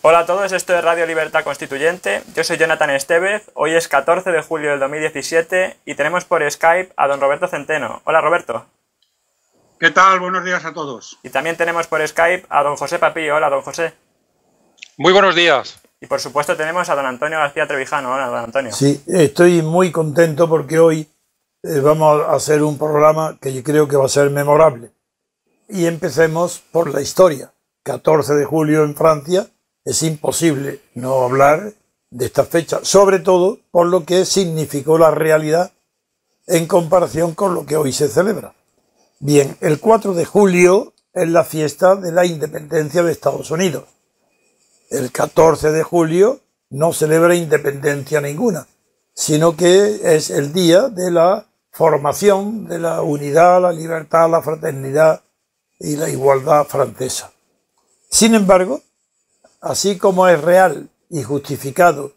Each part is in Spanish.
Hola a todos, esto es Radio Libertad Constituyente. Yo soy Jonathan Estevez. Hoy es 14 de julio del 2017 y tenemos por Skype a don Roberto Centeno. Hola, Roberto. ¿Qué tal? Buenos días a todos. Y también tenemos por Skype a don José Papillo. Hola, don José. Muy buenos días. Y por supuesto tenemos a don Antonio García Trevijano. Hola, don Antonio. Sí, estoy muy contento porque hoy vamos a hacer un programa que yo creo que va a ser memorable. Y empecemos por la historia. 14 de julio en Francia. Es imposible no hablar de esta fecha, sobre todo por lo que significó la realidad en comparación con lo que hoy se celebra. Bien, el 4 de julio es la fiesta de la independencia de Estados Unidos. El 14 de julio no celebra independencia ninguna, sino que es el día de la formación de la unidad, la libertad, la fraternidad y la igualdad francesa. Sin embargo, así como es real y justificado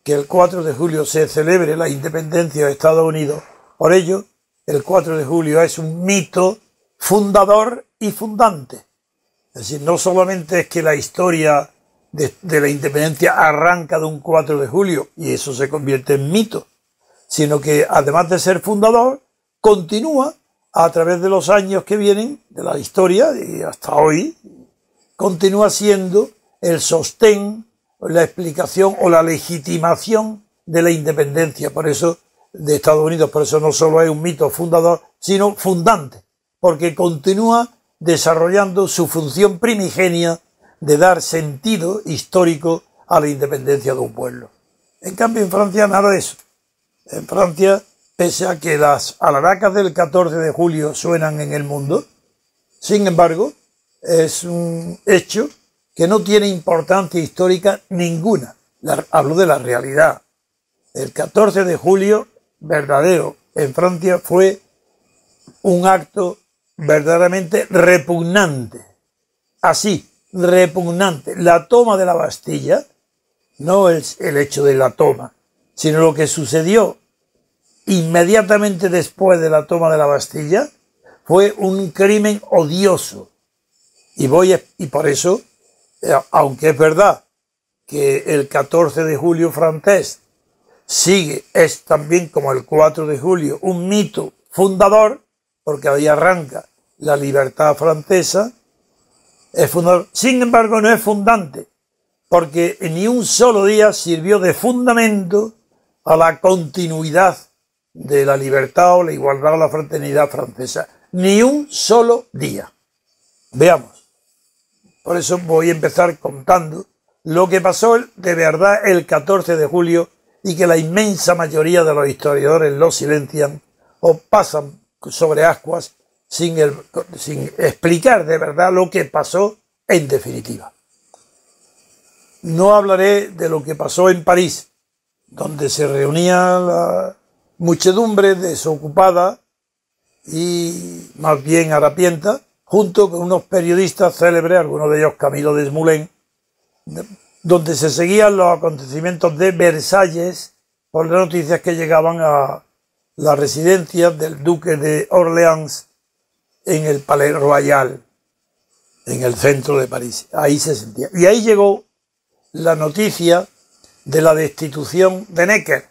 que el 4 de julio se celebre la independencia de Estados Unidos, por ello, el 4 de julio es un mito fundador y fundante. Es decir, no solamente es que la historia de la independencia arranca de un 4 de julio y eso se convierte en mito, sino que además de ser fundador, continúa a través de los años que vienen de la historia y hasta hoy, continúa siendo el sostén, la explicación o la legitimación de la independencia, por eso de Estados Unidos. Por eso no solo es un mito fundador, sino fundante, porque continúa desarrollando su función primigenia de dar sentido histórico a la independencia de un pueblo. En cambio, en Francia nada de eso. En Francia, pese a que las alharacas del 14 de julio suenan en el mundo, sin embargo, es un hecho que no tiene importancia histórica ninguna. Hablo de la realidad. El 14 de julio verdadero en Francia fue un acto verdaderamente repugnante. Así, repugnante. La toma de la Bastilla no es el hecho de la toma, sino lo que sucedió inmediatamente después de la toma de la Bastilla fue un crimen odioso. Y por eso, aunque es verdad que el 14 de julio francés es también como el 4 de julio un mito fundador, porque ahí arranca la libertad francesa, es fundador. Sin embargo, no es fundante, porque ni un solo día sirvió de fundamento a la continuidad de la libertad o la igualdad o la fraternidad francesa. Ni un solo día. Veamos. Por eso voy a empezar contando lo que pasó de verdad el 14 de julio y que la inmensa mayoría de los historiadores lo silencian o pasan sobre ascuas sin explicar de verdad lo que pasó en definitiva. No hablaré de lo que pasó en París, donde se reunía la muchedumbre desocupada y más bien harapienta, junto con unos periodistas célebres, algunos de ellos Camilo Desmoulins, donde se seguían los acontecimientos de Versalles por las noticias que llegaban a la residencia del duque de Orleans en el Palais Royal, en el centro de París. Ahí se sentía. Y ahí llegó la noticia de la destitución de Necker.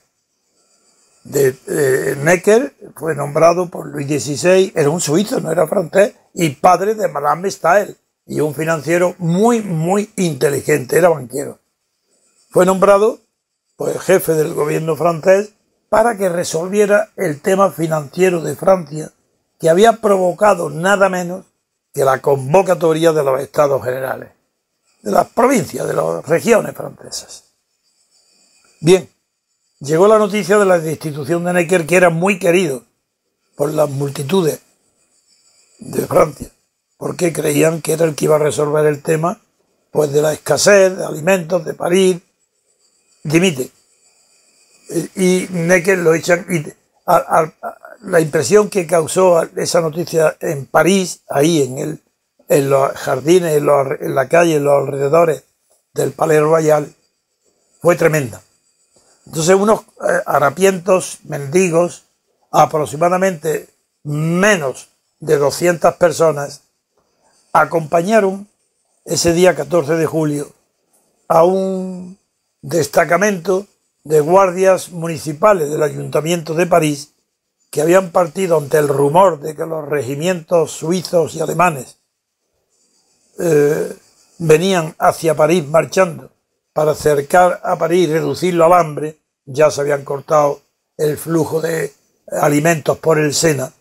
Necker fue nombrado por Luis XVI, era un suizo, no era francés, y padre de Madame Staël, y un financiero muy, muy inteligente, era banquero. Fue nombrado pues, jefe del gobierno francés para que resolviera el tema financiero de Francia, que había provocado nada menos que la convocatoria de los estados generales, de las provincias, de las regiones francesas. Bien. Llegó la noticia de la destitución de Necker, que era muy querido por las multitudes de Francia, porque creían que era el que iba a resolver el tema pues de la escasez de alimentos de París. Dimite. Y Necker lo echan. Y la impresión que causó esa noticia en París, ahí en los jardines, en la calle, en los alrededores del Palais Royal, fue tremenda. Entonces unos harapientos mendigos, aproximadamente menos de 200 personas, acompañaron ese día 14 de julio a un destacamento de guardias municipales del Ayuntamiento de París que habían partido ante el rumor de que los regimientos suizos y alemanes venían hacia París marchando para acercar a París y reducirlo al hambre. Ya se habían cortado el flujo de alimentos por el Sena.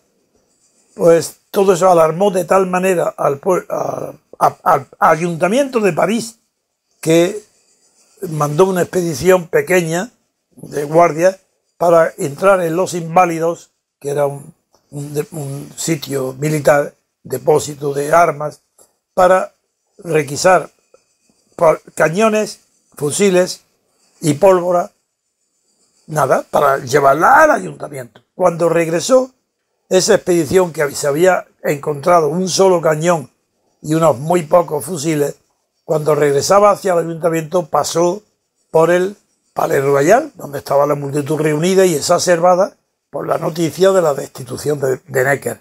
Pues todo eso alarmó de tal manera al Ayuntamiento de París que mandó una expedición pequeña de guardias para entrar en Los Inválidos, que era un sitio militar, depósito de armas, para requisar cañones, fusiles y pólvora, nada, para llevarla al ayuntamiento. Cuando regresó esa expedición, que se había encontrado un solo cañón y unos muy pocos fusiles, cuando regresaba hacia el ayuntamiento pasó por el Palais Royal, donde estaba la multitud reunida y exacerbada por la noticia de la destitución de Necker.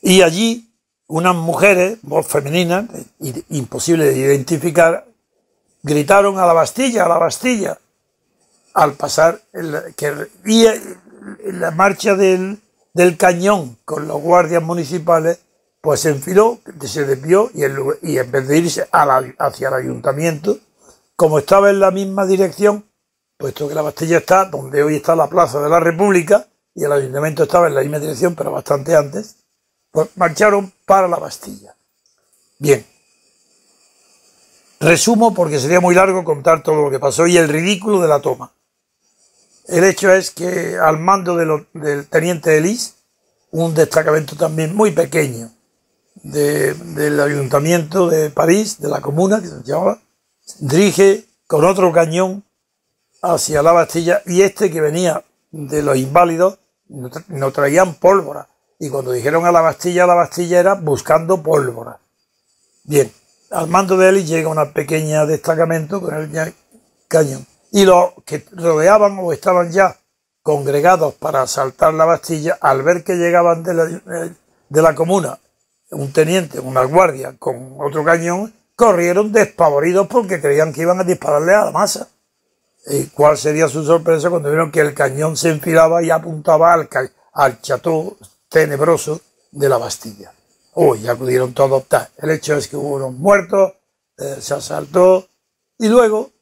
Y allí unas mujeres, voz femeninas, imposible de identificar, gritaron a la Bastilla, a la Bastilla, al pasar la marcha del cañón con los guardias municipales, pues se enfiló, se desvió y en vez de irse hacia el ayuntamiento, como estaba en la misma dirección, puesto que la Bastilla está donde hoy está la Plaza de la República y el ayuntamiento estaba en la misma dirección, pero bastante antes, pues marcharon para la Bastilla. Bien. Resumo porque sería muy largo contar todo lo que pasó y el ridículo de la toma. El hecho es que al mando del teniente Elis, un destacamento también muy pequeño del ayuntamiento de París, de la comuna, que se llamaba, dirige con otro cañón hacia la Bastilla, y este que venía de Los Inválidos no traían pólvora, y cuando dijeron a la Bastilla era buscando pólvora. Bien, al mando de Elis llega un pequeño destacamento con el cañón, y los que rodeaban o estaban ya congregados para asaltar la Bastilla, al ver que llegaban de la comuna un teniente, una guardia con otro cañón, corrieron despavoridos porque creían que iban a dispararle a la masa. ¿Cuál sería su sorpresa cuando vieron que el cañón se enfilaba y apuntaba al chateau tenebroso de la Bastilla? Ya acudieron todos. El hecho es que hubo unos muertos, se asaltó, y luego,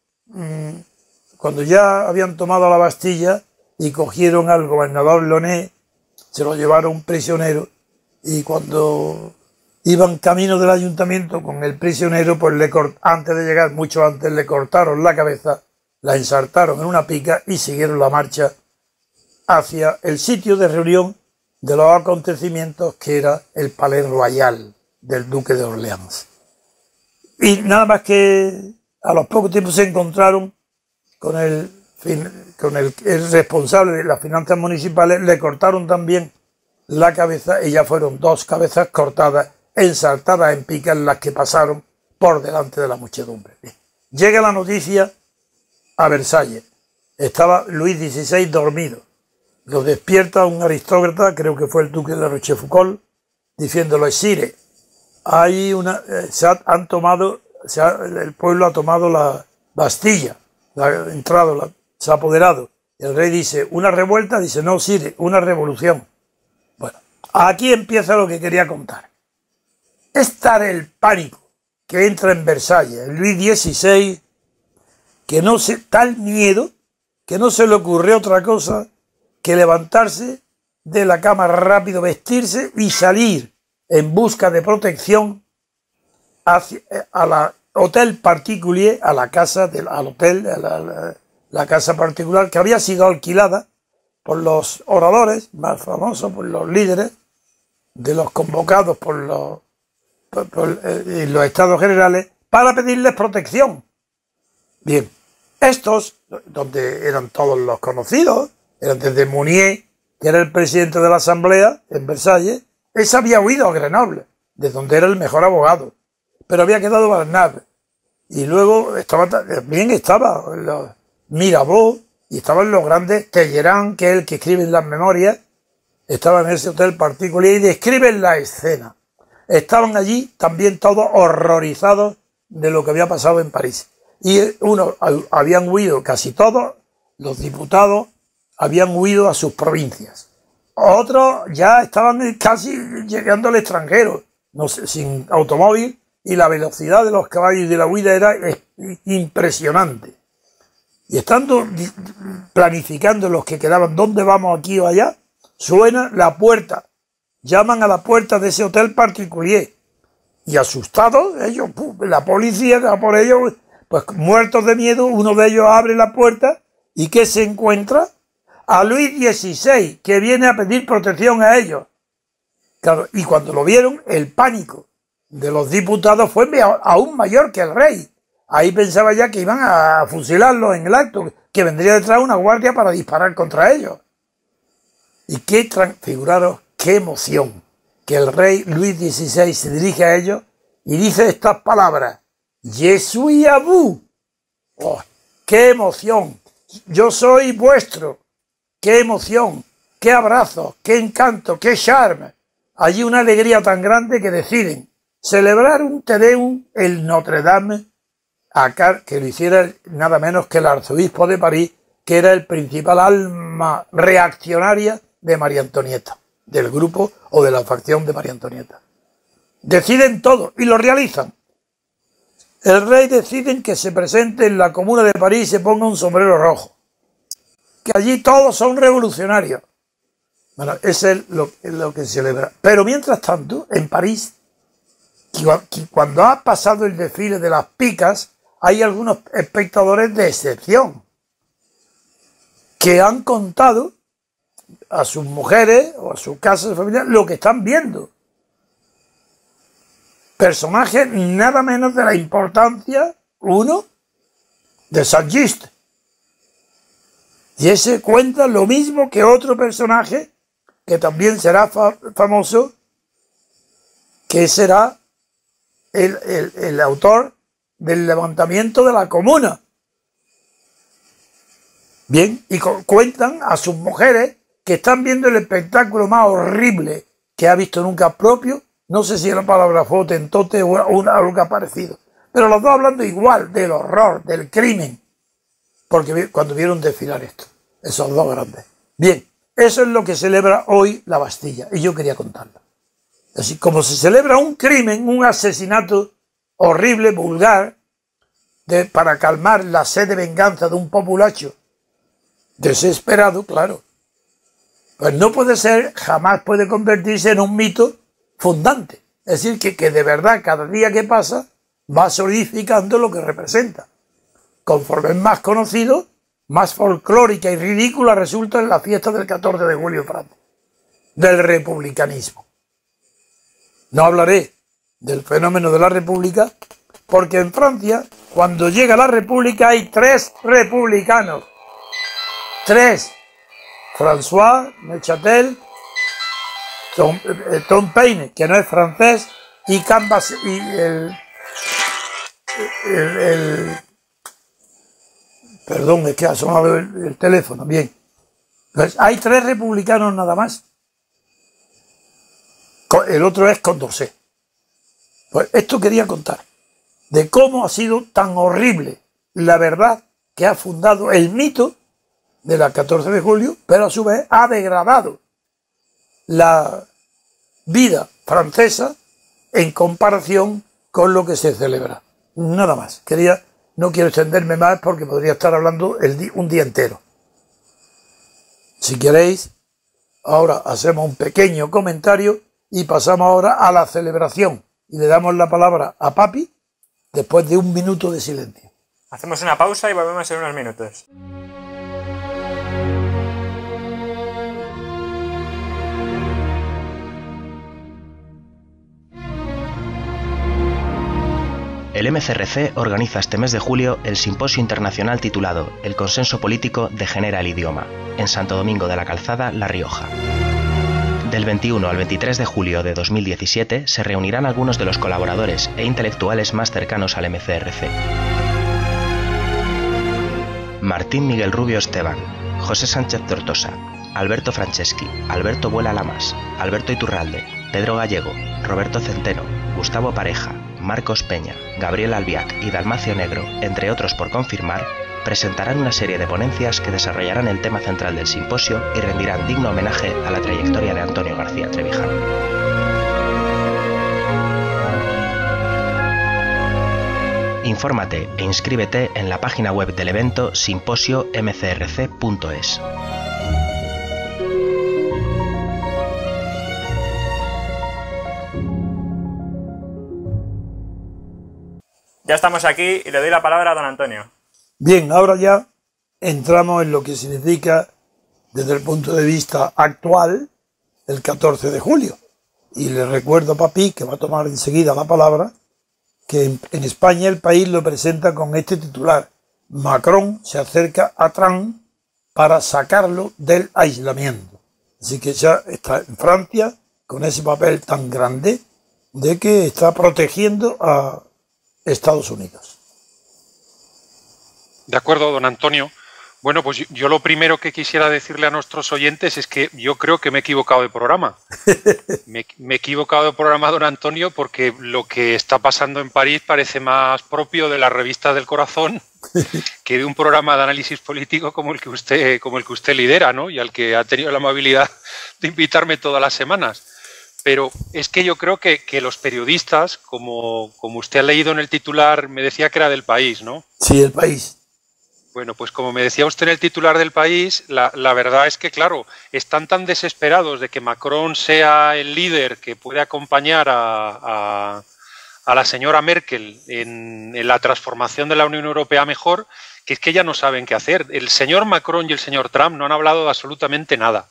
cuando ya habían tomado la Bastilla y cogieron al gobernador Launay, se lo llevaron prisionero, y cuando iban camino del ayuntamiento con el prisionero, pues antes de llegar, mucho antes, le cortaron la cabeza, la ensartaron en una pica y siguieron la marcha hacia el sitio de reunión de los acontecimientos, que era el Palais Royal del duque de Orleans. Y nada más que a los pocos tiempos se encontraron con el responsable de las finanzas municipales, le cortaron también la cabeza y ya fueron 2 cabezas cortadas, ensartadas en picas, las que pasaron por delante de la muchedumbre. Llega la noticia a Versalles. Estaba Luis XVI dormido. Lo despierta un aristócrata, creo que fue el duque de la Rochefoucauld, diciéndole: Sire, el pueblo ha tomado la Bastilla, se ha apoderado. El rey dice: ¿una revuelta? Dice: no, Sire, una revolución. Bueno, aquí empieza lo que quería contar. Es tal el pánico que entra en Versalles Luis XVI, tal miedo, que no se le ocurrió otra cosa que levantarse de la cama rápido, vestirse y salir en busca de protección al hotel particulier, a la casa la casa particular que había sido alquilada por los oradores más famosos, por los líderes de los convocados por los estados generales, para pedirles protección. Bien, estos, donde eran todos los conocidos, eran desde Mounier, que era el presidente de la Asamblea en Versalles. Ese había huido a Grenoble, de donde era el mejor abogado, pero había quedado Barnave. Y luego también estaba Mirabeau, y estaban los grandes, Talleyrand, que es el que escribe las memorias, estaba en ese hotel particular y describen la escena. Estaban allí también todos horrorizados de lo que había pasado en París. Y habían huido, casi todos los diputados habían huido a sus provincias. Otros ya estaban casi llegando al extranjero, no sé, sin automóvil, y la velocidad de los caballos de la huida era impresionante. Y estando planificando los que quedaban, ¿dónde vamos aquí o allá? Suena la puerta, llaman a la puerta de ese hotel particular, y asustados, ellos, la policía que va por ellos, pues muertos de miedo, uno de ellos abre la puerta, ¿y qué se encuentra? A Luis XVI, que viene a pedir protección a ellos. Claro, y cuando lo vieron, el pánico de los diputados fue aún mayor que el rey. Ahí pensaba ya que iban a fusilarlos en el acto, que vendría detrás una guardia para disparar contra ellos. Y figuraros qué emoción, que el rey Luis XVI se dirige a ellos y dice estas palabras: Je suis à vous. Oh, ¡qué emoción! Yo soy vuestro. ¡Qué emoción! ¡Qué abrazo! ¡Qué encanto! ¡Qué charme! Allí una alegría tan grande que deciden celebrar un Te Deum en Notre Dame, que lo hiciera nada menos que el arzobispo de París, que era el principal alma reaccionaria de María Antonieta, del grupo o de la facción de María Antonieta. Deciden todo y lo realizan. El rey decide que se presente en la Comuna de París y se ponga un sombrero rojo. Que allí todos son revolucionarios. Bueno, eso es lo que se celebra. Pero mientras tanto, en París, cuando ha pasado el desfile de las picas, hay algunos espectadores de excepción que han contado a sus mujeres o a sus casas de familia lo que están viendo. Personajes nada menos de la importancia, uno, de Saint-Just. Y ese cuenta lo mismo que otro personaje que también será famoso, que será el autor del levantamiento de la Comuna. Bien, y cuentan a sus mujeres que están viendo el espectáculo más horrible que ha visto nunca propio. No sé si la palabra fue tentote o algo parecido, pero los dos hablando igual del horror, del crimen, porque cuando vieron desfilar esto, esos dos grandes. Bien, eso es lo que celebra hoy la Bastilla, y yo quería contarlo. Así como se celebra un crimen, un asesinato horrible, vulgar, para calmar la sed de venganza de un populacho desesperado, claro, pues no puede ser, jamás puede convertirse en un mito fundante. Es decir, que de verdad cada día que pasa va solidificando lo que representa. Conforme es más conocido, más folclórica y ridícula resulta en la fiesta del 14 de julio en Francia, del republicanismo. No hablaré del fenómeno de la república, porque en Francia, cuando llega la república, hay 3 republicanos. 3. François Neuchâtel, Tom Paine, que no es francés, y Canvas, y perdón, es que ha sonado el teléfono, bien. Entonces, hay 3 republicanos nada más. El otro es Condorcet. Pues esto quería contar, de cómo ha sido tan horrible la verdad que ha fundado el mito de la 14 de julio, pero a su vez ha degradado la vida francesa en comparación con lo que se celebra. Nada más. No quiero extenderme más porque podría estar hablando un día entero. Si queréis, ahora hacemos un pequeño comentario y pasamos ahora a la celebración. Y le damos la palabra a Papi después de un minuto de silencio. Hacemos una pausa y volvemos en unos minutos. El MCRC organiza este mes de julio el simposio internacional titulado El consenso político degenera el idioma, en Santo Domingo de la Calzada, La Rioja. Del 21 al 23 de julio de 2017 se reunirán algunos de los colaboradores e intelectuales más cercanos al MCRC. Martín Miguel Rubio Esteban, José Sánchez Tortosa, Alberto Franceschi, Alberto Vuela Lamas, Alberto Iturralde, Pedro Gallego, Roberto Centeno, Gustavo Pareja, Marcos Peña, Gabriel Albiac y Dalmacio Negro, entre otros por confirmar, presentarán una serie de ponencias que desarrollarán el tema central del simposio y rendirán digno homenaje a la trayectoria de Antonio García Trevijano. Infórmate e inscríbete en la página web del evento simposio-mcrc.es. Ya estamos aquí y le doy la palabra a don Antonio. Bien, ahora ya entramos en lo que significa, desde el punto de vista actual, el 14 de julio. Y le recuerdo a Papi, que va a tomar enseguida la palabra, que en España el país lo presenta con este titular: Macron se acerca a Trump para sacarlo del aislamiento. Así que ya está en Francia con ese papel tan grande de que está protegiendo a Estados Unidos. De acuerdo, don Antonio. Bueno, pues yo lo primero que quisiera decirle a nuestros oyentes es que yo creo que me he equivocado de programa. Me he equivocado de programa, don Antonio, porque lo que está pasando en París parece más propio de la revista del corazón que de un programa de análisis político como el que usted lidera, ¿no? Y al que ha tenido la amabilidad de invitarme todas las semanas. Pero es que yo creo que los periodistas, como usted ha leído en el titular, me decía que era del País, ¿no? Sí, el País. Bueno, pues como me decía usted en el titular del País, la verdad es que, claro, están tan desesperados de que Macron sea el líder que puede acompañar a la señora Merkel en la transformación de la Unión Europea mejor, que es que ya no saben qué hacer. El señor Macron y el señor Trump no han hablado de absolutamente nada.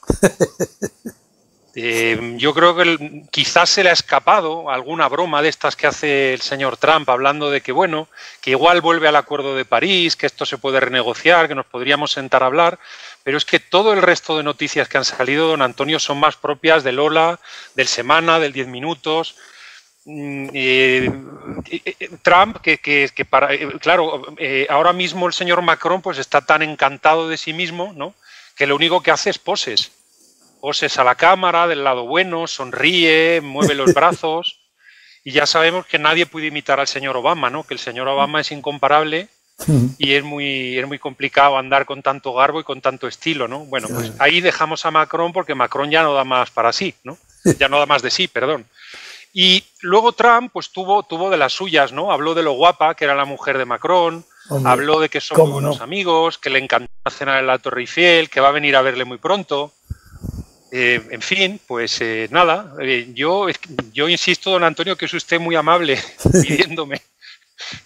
Yo creo que quizás se le ha escapado alguna broma de estas que hace el señor Trump hablando de que, bueno, que igual vuelve al Acuerdo de París, que esto se puede renegociar, que nos podríamos sentar a hablar, pero es que todo el resto de noticias que han salido, don Antonio, son más propias del Hola, del Semana, del 10 Minutos. Trump, claro, ahora mismo el señor Macron pues está tan encantado de sí mismo, ¿no?, que lo único que hace es poses a la cámara, del lado bueno, sonríe, mueve los brazos, y ya sabemos que nadie puede imitar al señor Obama, ¿no? Que el señor Obama es incomparable y es muy complicado andar con tanto garbo y con tanto estilo, ¿no? Bueno, pues ahí dejamos a Macron porque Macron ya no da más para sí, ¿no? Ya no da más de sí, perdón. Y luego Trump pues tuvo de las suyas, ¿no? Habló de lo guapa que era la mujer de Macron, hombre, habló de que son muy buenos amigos, que le encanta cenar en la Torre Eiffel, que va a venir a verle muy pronto. En fin, pues nada, yo insisto, don Antonio, que es usted muy amable pidiéndome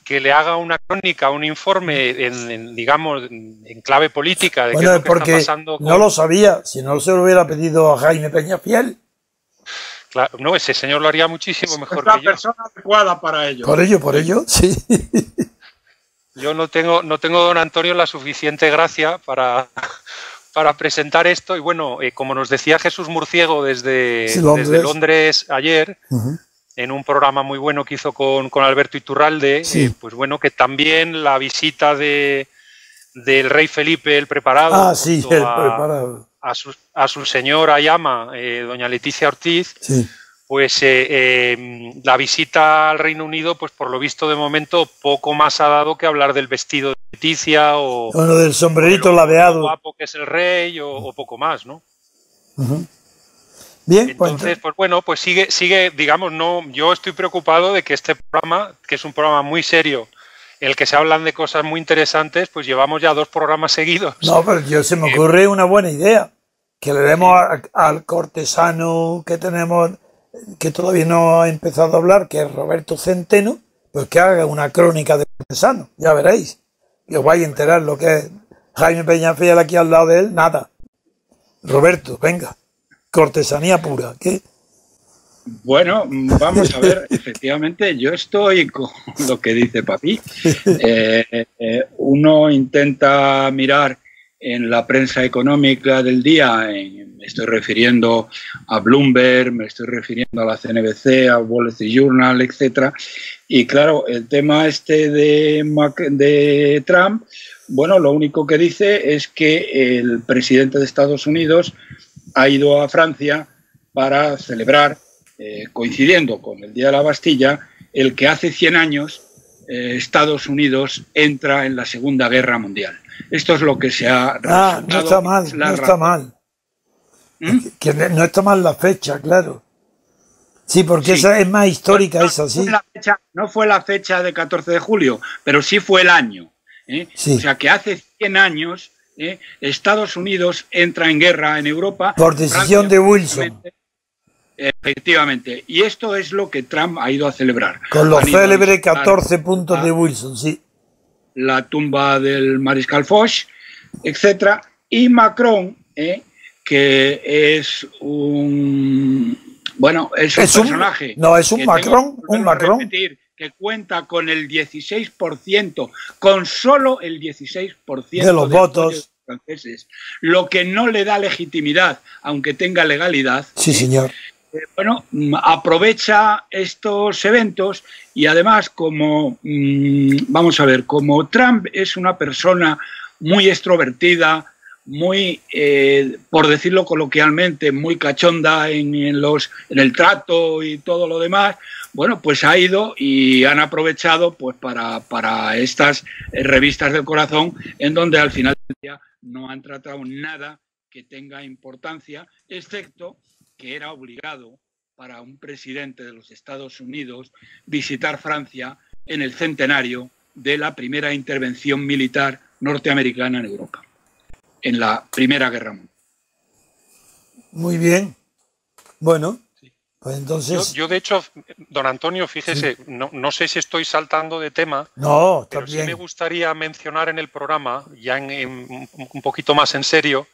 que le haga una crónica, un informe, digamos, en clave política de qué es lo que está pasando. No lo sabía, si no se lo hubiera pedido a Jaime Peñafiel. Claro, no, ese señor lo haría muchísimo mejor que yo. Es la persona adecuada para ello. Por ello, sí. Yo no tengo, don Antonio, la suficiente gracia para presentar esto, y bueno, como nos decía Jesús Murciego desde Londres ayer, en un programa muy bueno que hizo con Alberto Iturralde, pues bueno, que también la visita del rey Felipe el Preparado, a su señora y ama, doña Leticia Ortiz, pues la visita al Reino Unido, pues por lo visto de momento poco más ha dado que hablar del vestido de Leticia o del sombrerito ladeado guapo que es el rey o poco más, ¿no? Bien, entonces, pues bueno, pues sigue, digamos, no, yo estoy preocupado de que este programa, que es un programa muy serio, en el que se hablan de cosas muy interesantes, pues llevamos ya 2 programas seguidos. No, pero se me ocurre una buena idea, que le demos al cortesano que tenemos, que todavía no ha empezado a hablar, que es Roberto Centeno, pues que haga una crónica de cortesano, ya veréis, y os vais a enterar lo que es Jaime Peñafiel aquí al lado de él, nada. Roberto, venga, cortesanía pura, ¿qué? Bueno, vamos a ver, efectivamente, yo estoy con lo que dice Papi. Uno intenta mirar en la prensa económica del día, me estoy refiriendo a Bloomberg, me estoy refiriendo a la CNBC, a Wall Street Journal, etcétera. Y claro, el tema este de Trump, bueno, lo único que dice es que el presidente de Estados Unidos ha ido a Francia para celebrar, coincidiendo con el Día de la Bastilla, el que hace 100 años Estados Unidos entra en la Segunda Guerra Mundial. Esto es lo que se ha Ah, no está mal, no está mal. Que no está mal la fecha, claro. Sí, porque Sí. esa es más histórica, esa, sí. No fue la fecha de 14 de julio, pero sí fue el año. Sí. O sea que hace 100 años Estados Unidos entra en guerra en Europa. Por decisión de Wilson. Efectivamente. Y esto es lo que Trump ha ido a celebrar. Con los Han ido a célebres visitar 14 puntos de Wilson, sí. la tumba del mariscal Foch, etcétera. Y Macron, que es un... Bueno, es un personaje. No, es un que Macron, tengo que un Macron. repetir, que cuenta con el 16%, con solo el 16% de los votos apoyo de los franceses, lo que no le da legitimidad, aunque tenga legalidad. Sí, señor. Bueno, aprovecha estos eventos y además como, vamos a ver, como Trump es una persona muy extrovertida, muy, por decirlo coloquialmente, muy cachonda en el trato y todo lo demás, bueno, pues ha ido y han aprovechado pues para estas revistas del corazón, en donde al final del día no han tratado nada que tenga importancia, excepto que era obligado para un presidente de los Estados Unidos visitar Francia en el centenario de la primera intervención militar norteamericana en Europa, en la Primera Guerra Mundial. Muy bien. Bueno, pues entonces... Yo de hecho, don Antonio, fíjese, sí. no sé si estoy saltando de tema, no, está pero bien. Sí me gustaría mencionar en el programa, ya un poquito más en serio,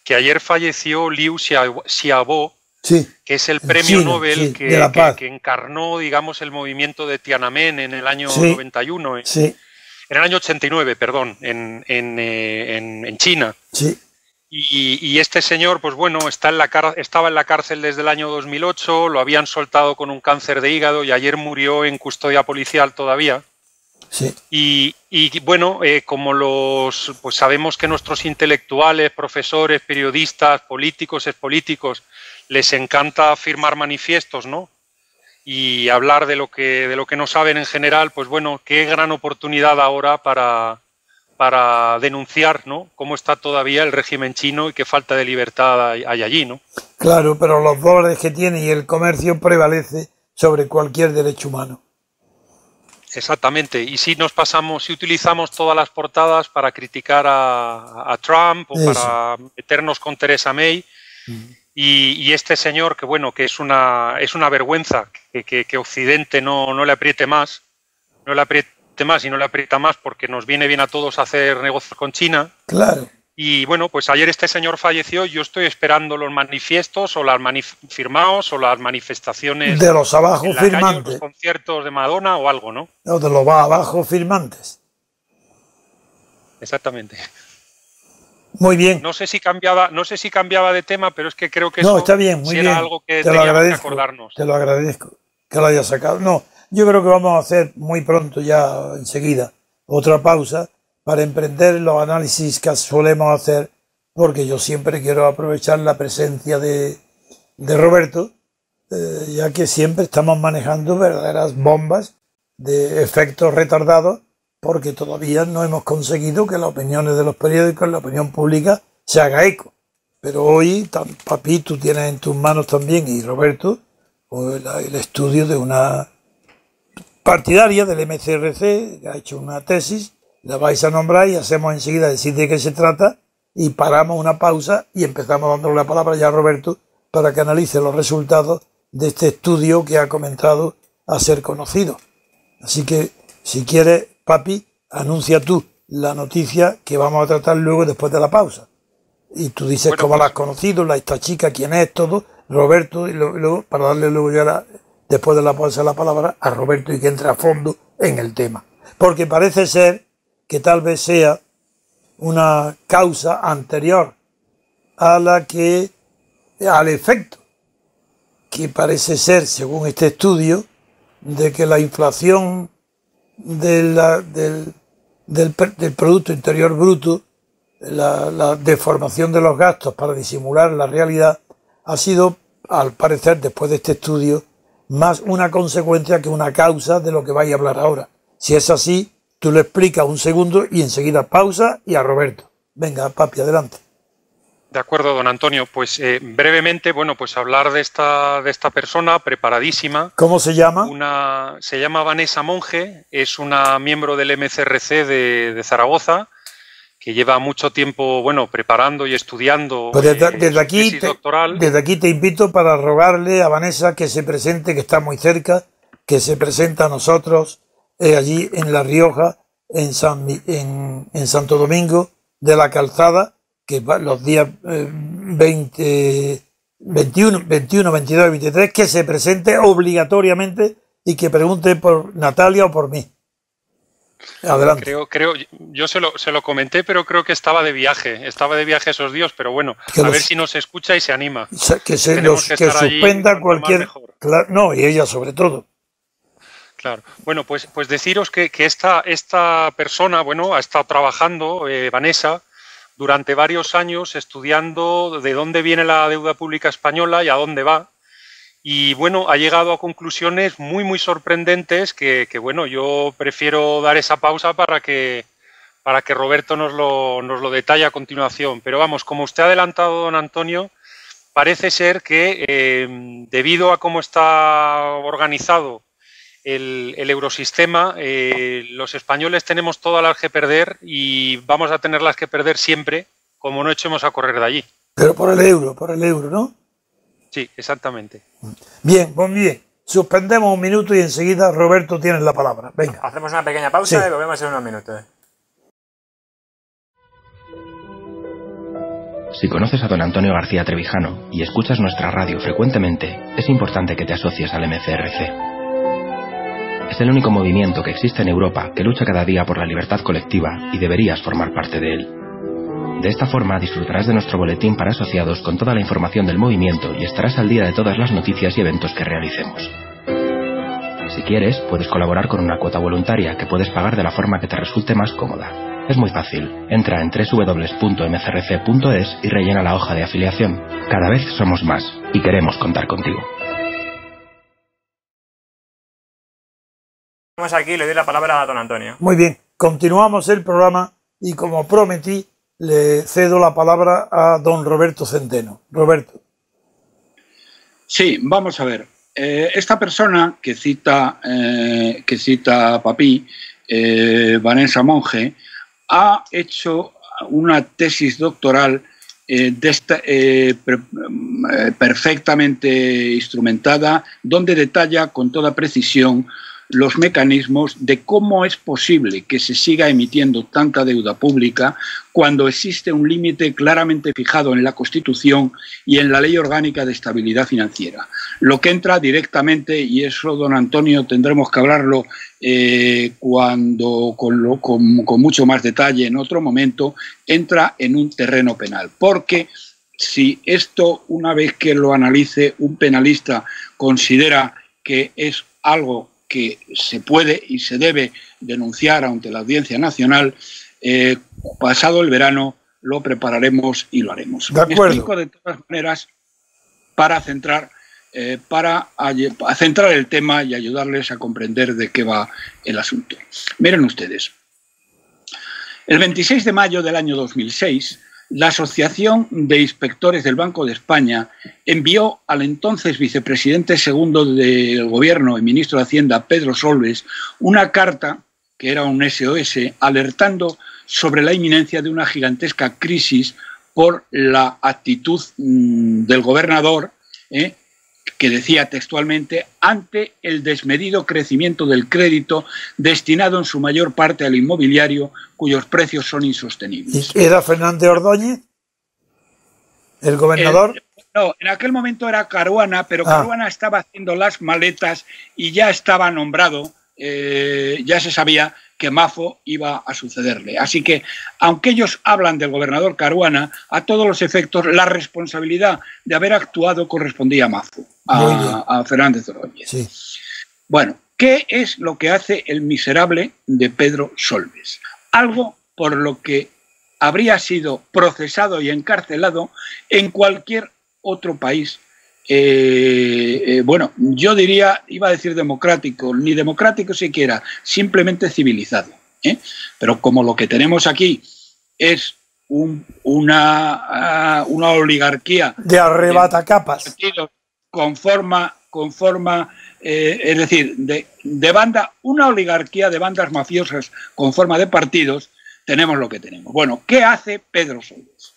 que ayer falleció Liu Xiaobo, sí, que es el premio chino, Nobel sí, que encarnó, digamos, el movimiento de Tiananmen en el año 91, sí. En el año 89, perdón, en China. Sí. Y este señor, pues bueno, estaba en la cárcel desde el año 2008, lo habían soltado con un cáncer de hígado y ayer murió en custodia policial todavía. Sí. Y bueno, pues sabemos que nuestros intelectuales, profesores, periodistas, políticos, expolíticos, les encanta firmar manifiestos, ¿no? Y hablar de lo que no saben en general, pues bueno, qué gran oportunidad ahora para denunciar, ¿no?, cómo está todavía el régimen chino y qué falta de libertad hay allí, ¿no? Claro, pero los dólares que tiene y el comercio prevalece sobre cualquier derecho humano. Exactamente, y si utilizamos todas las portadas para criticar a Trump o para meternos con Theresa May, y este señor, que bueno, que es una vergüenza que Occidente no le apriete más, y no le aprieta más porque nos viene bien a todos hacer negocios con China. Claro. Y bueno, pues ayer este señor falleció, yo estoy esperando los manifiestos o las firmados o las manifestaciones de los abajo en la firmantes, calle, los conciertos de Madonna o algo, ¿no? No, de los abajo firmantes. Exactamente. Muy bien. No sé si cambiaba de tema, pero es que creo que no, está bien, muy sí bien. Era algo que te lo agradezco, que acordarnos. Te lo agradezco que lo hayas sacado. No, yo creo que vamos a hacer muy pronto, ya enseguida, otra pausa para emprender los análisis que solemos hacer, porque yo siempre quiero aprovechar la presencia de Roberto, ya que siempre estamos manejando verdaderas bombas de efectos retardados, porque todavía no hemos conseguido que las opiniones de los periódicos, la opinión pública, se haga eco. Pero hoy, papi, tú tienes en tus manos también, y Roberto, el estudio de una partidaria del MCRC, que ha hecho una tesis, la vais a nombrar y hacemos enseguida decir de qué se trata, y paramos una pausa y empezamos dándole la palabra ya a Roberto para que analice los resultados de este estudio que ha comenzado a ser conocido. Así que, si quieres, papi, anuncia tú la noticia que vamos a tratar luego después de la pausa. Y tú dices bueno, cómo la has conocido, esta chica, quién es, todo, Roberto, y luego para darle luego ya después de la pausa la palabra a Roberto y que entre a fondo en el tema. Porque parece ser que tal vez sea una causa anterior al efecto que parece ser, según este estudio, de que la inflación del Producto Interior Bruto, la deformación de los gastos para disimular la realidad, ha sido, al parecer, después de este estudio, más una consecuencia que una causa de lo que vais a hablar ahora. Si es así, tú le explicas un segundo y enseguida pausa y a Roberto. Venga, papi, adelante. De acuerdo, don Antonio. Pues brevemente, bueno, pues hablar de esta persona preparadísima. ¿Cómo se llama? Se llama Vanessa Monge, es una miembro del MCRC de Zaragoza, que lleva mucho tiempo, bueno, preparando y estudiando pues desde aquí tesis doctoral. Desde aquí te invito para rogarle a Vanessa que se presente, que está muy cerca, que se presenta a nosotros allí en La Rioja, en Santo Domingo de la Calzada, que los días 21, 22 y 23, que se presente obligatoriamente y que pregunte por Natalia o por mí. Adelante. Creo, yo se lo comenté, pero creo que estaba de viaje esos días, pero bueno, a ver si nos escucha y se anima. Que suspenda cualquier... No, y ella sobre todo. Claro. Bueno, pues deciros que esta persona, bueno, ha estado trabajando, Vanessa, durante varios años estudiando de dónde viene la deuda pública española y a dónde va. Y bueno, ha llegado a conclusiones muy, muy sorprendentes que bueno, yo prefiero dar esa pausa para que Roberto nos lo detalle a continuación. Pero vamos, como usted ha adelantado, don Antonio, parece ser que debido a cómo está organizado el eurosistema, los españoles tenemos todas las que perder y vamos a tenerlas que perder siempre, como no echemos a correr de allí. Pero por el euro, ¿no? Sí, exactamente. Bien, pues bien. Suspendemos un minuto y enseguida, Roberto, tienes la palabra. Venga. Hacemos una pequeña pausa Sí. y volvemos en unos minutos. Si conoces a don Antonio García Trevijano y escuchas nuestra radio frecuentemente, es importante que te asocies al MCRC. Es el único movimiento que existe en Europa que lucha cada día por la libertad colectiva y deberías formar parte de él. De esta forma disfrutarás de nuestro boletín para asociados con toda la información del movimiento y estarás al día de todas las noticias y eventos que realicemos. Si quieres, puedes colaborar con una cuota voluntaria que puedes pagar de la forma que te resulte más cómoda. Es muy fácil. Entra en www.mcrc.es y rellena la hoja de afiliación. Cada vez somos más y queremos contar contigo. Vamos aquí, le doy la palabra a don Antonio. Muy bien, continuamos el programa y como prometí, le cedo la palabra a don Roberto Centeno. Roberto. Sí, vamos a ver. Esta persona que cita Papi, Vanessa Monge, ha hecho una tesis doctoral perfectamente instrumentada, donde detalla con toda precisión los mecanismos de cómo es posible que se siga emitiendo tanta deuda pública cuando existe un límite claramente fijado en la Constitución y en la Ley Orgánica de Estabilidad Financiera. Lo que entra directamente, y eso, don Antonio, tendremos que hablarlo con mucho más detalle en otro momento, entra en un terreno penal. Porque si esto, una vez que lo analice un penalista, considera que es algo que se puede y se debe denunciar ante la Audiencia Nacional, pasado el verano lo prepararemos y lo haremos. De acuerdo. Me explico de todas maneras para centrar el tema y ayudarles a comprender de qué va el asunto. Miren ustedes, el 26 de mayo del año 2006, la Asociación de Inspectores del Banco de España envió al entonces vicepresidente segundo del Gobierno y ministro de Hacienda, Pedro Solbes, una carta, que era un SOS, alertando sobre la inminencia de una gigantesca crisis por la actitud del gobernador, que decía textualmente, ante el desmedido crecimiento del crédito destinado en su mayor parte al inmobiliario, cuyos precios son insostenibles. ¿Y era Fernández Ordóñez, el gobernador? No, en aquel momento era Caruana, pero Caruana estaba haciendo las maletas y ya estaba nombrado, ya se sabía que Mafo iba a sucederle. Así que, aunque ellos hablan del gobernador Caruana, a todos los efectos, la responsabilidad de haber actuado correspondía a Mafo, a Fernández Ordóñez. Sí. Bueno, ¿qué es lo que hace el miserable de Pedro Solbes? Algo por lo que habría sido procesado y encarcelado en cualquier otro país bueno, yo diría, iba a decir democrático, ni democrático siquiera, simplemente civilizado. Pero como lo que tenemos aquí es una oligarquía de arrebatacapas, es decir, de banda, una oligarquía de bandas mafiosas con forma de partidos, tenemos lo que tenemos. Bueno, ¿qué hace Pedro Solbes?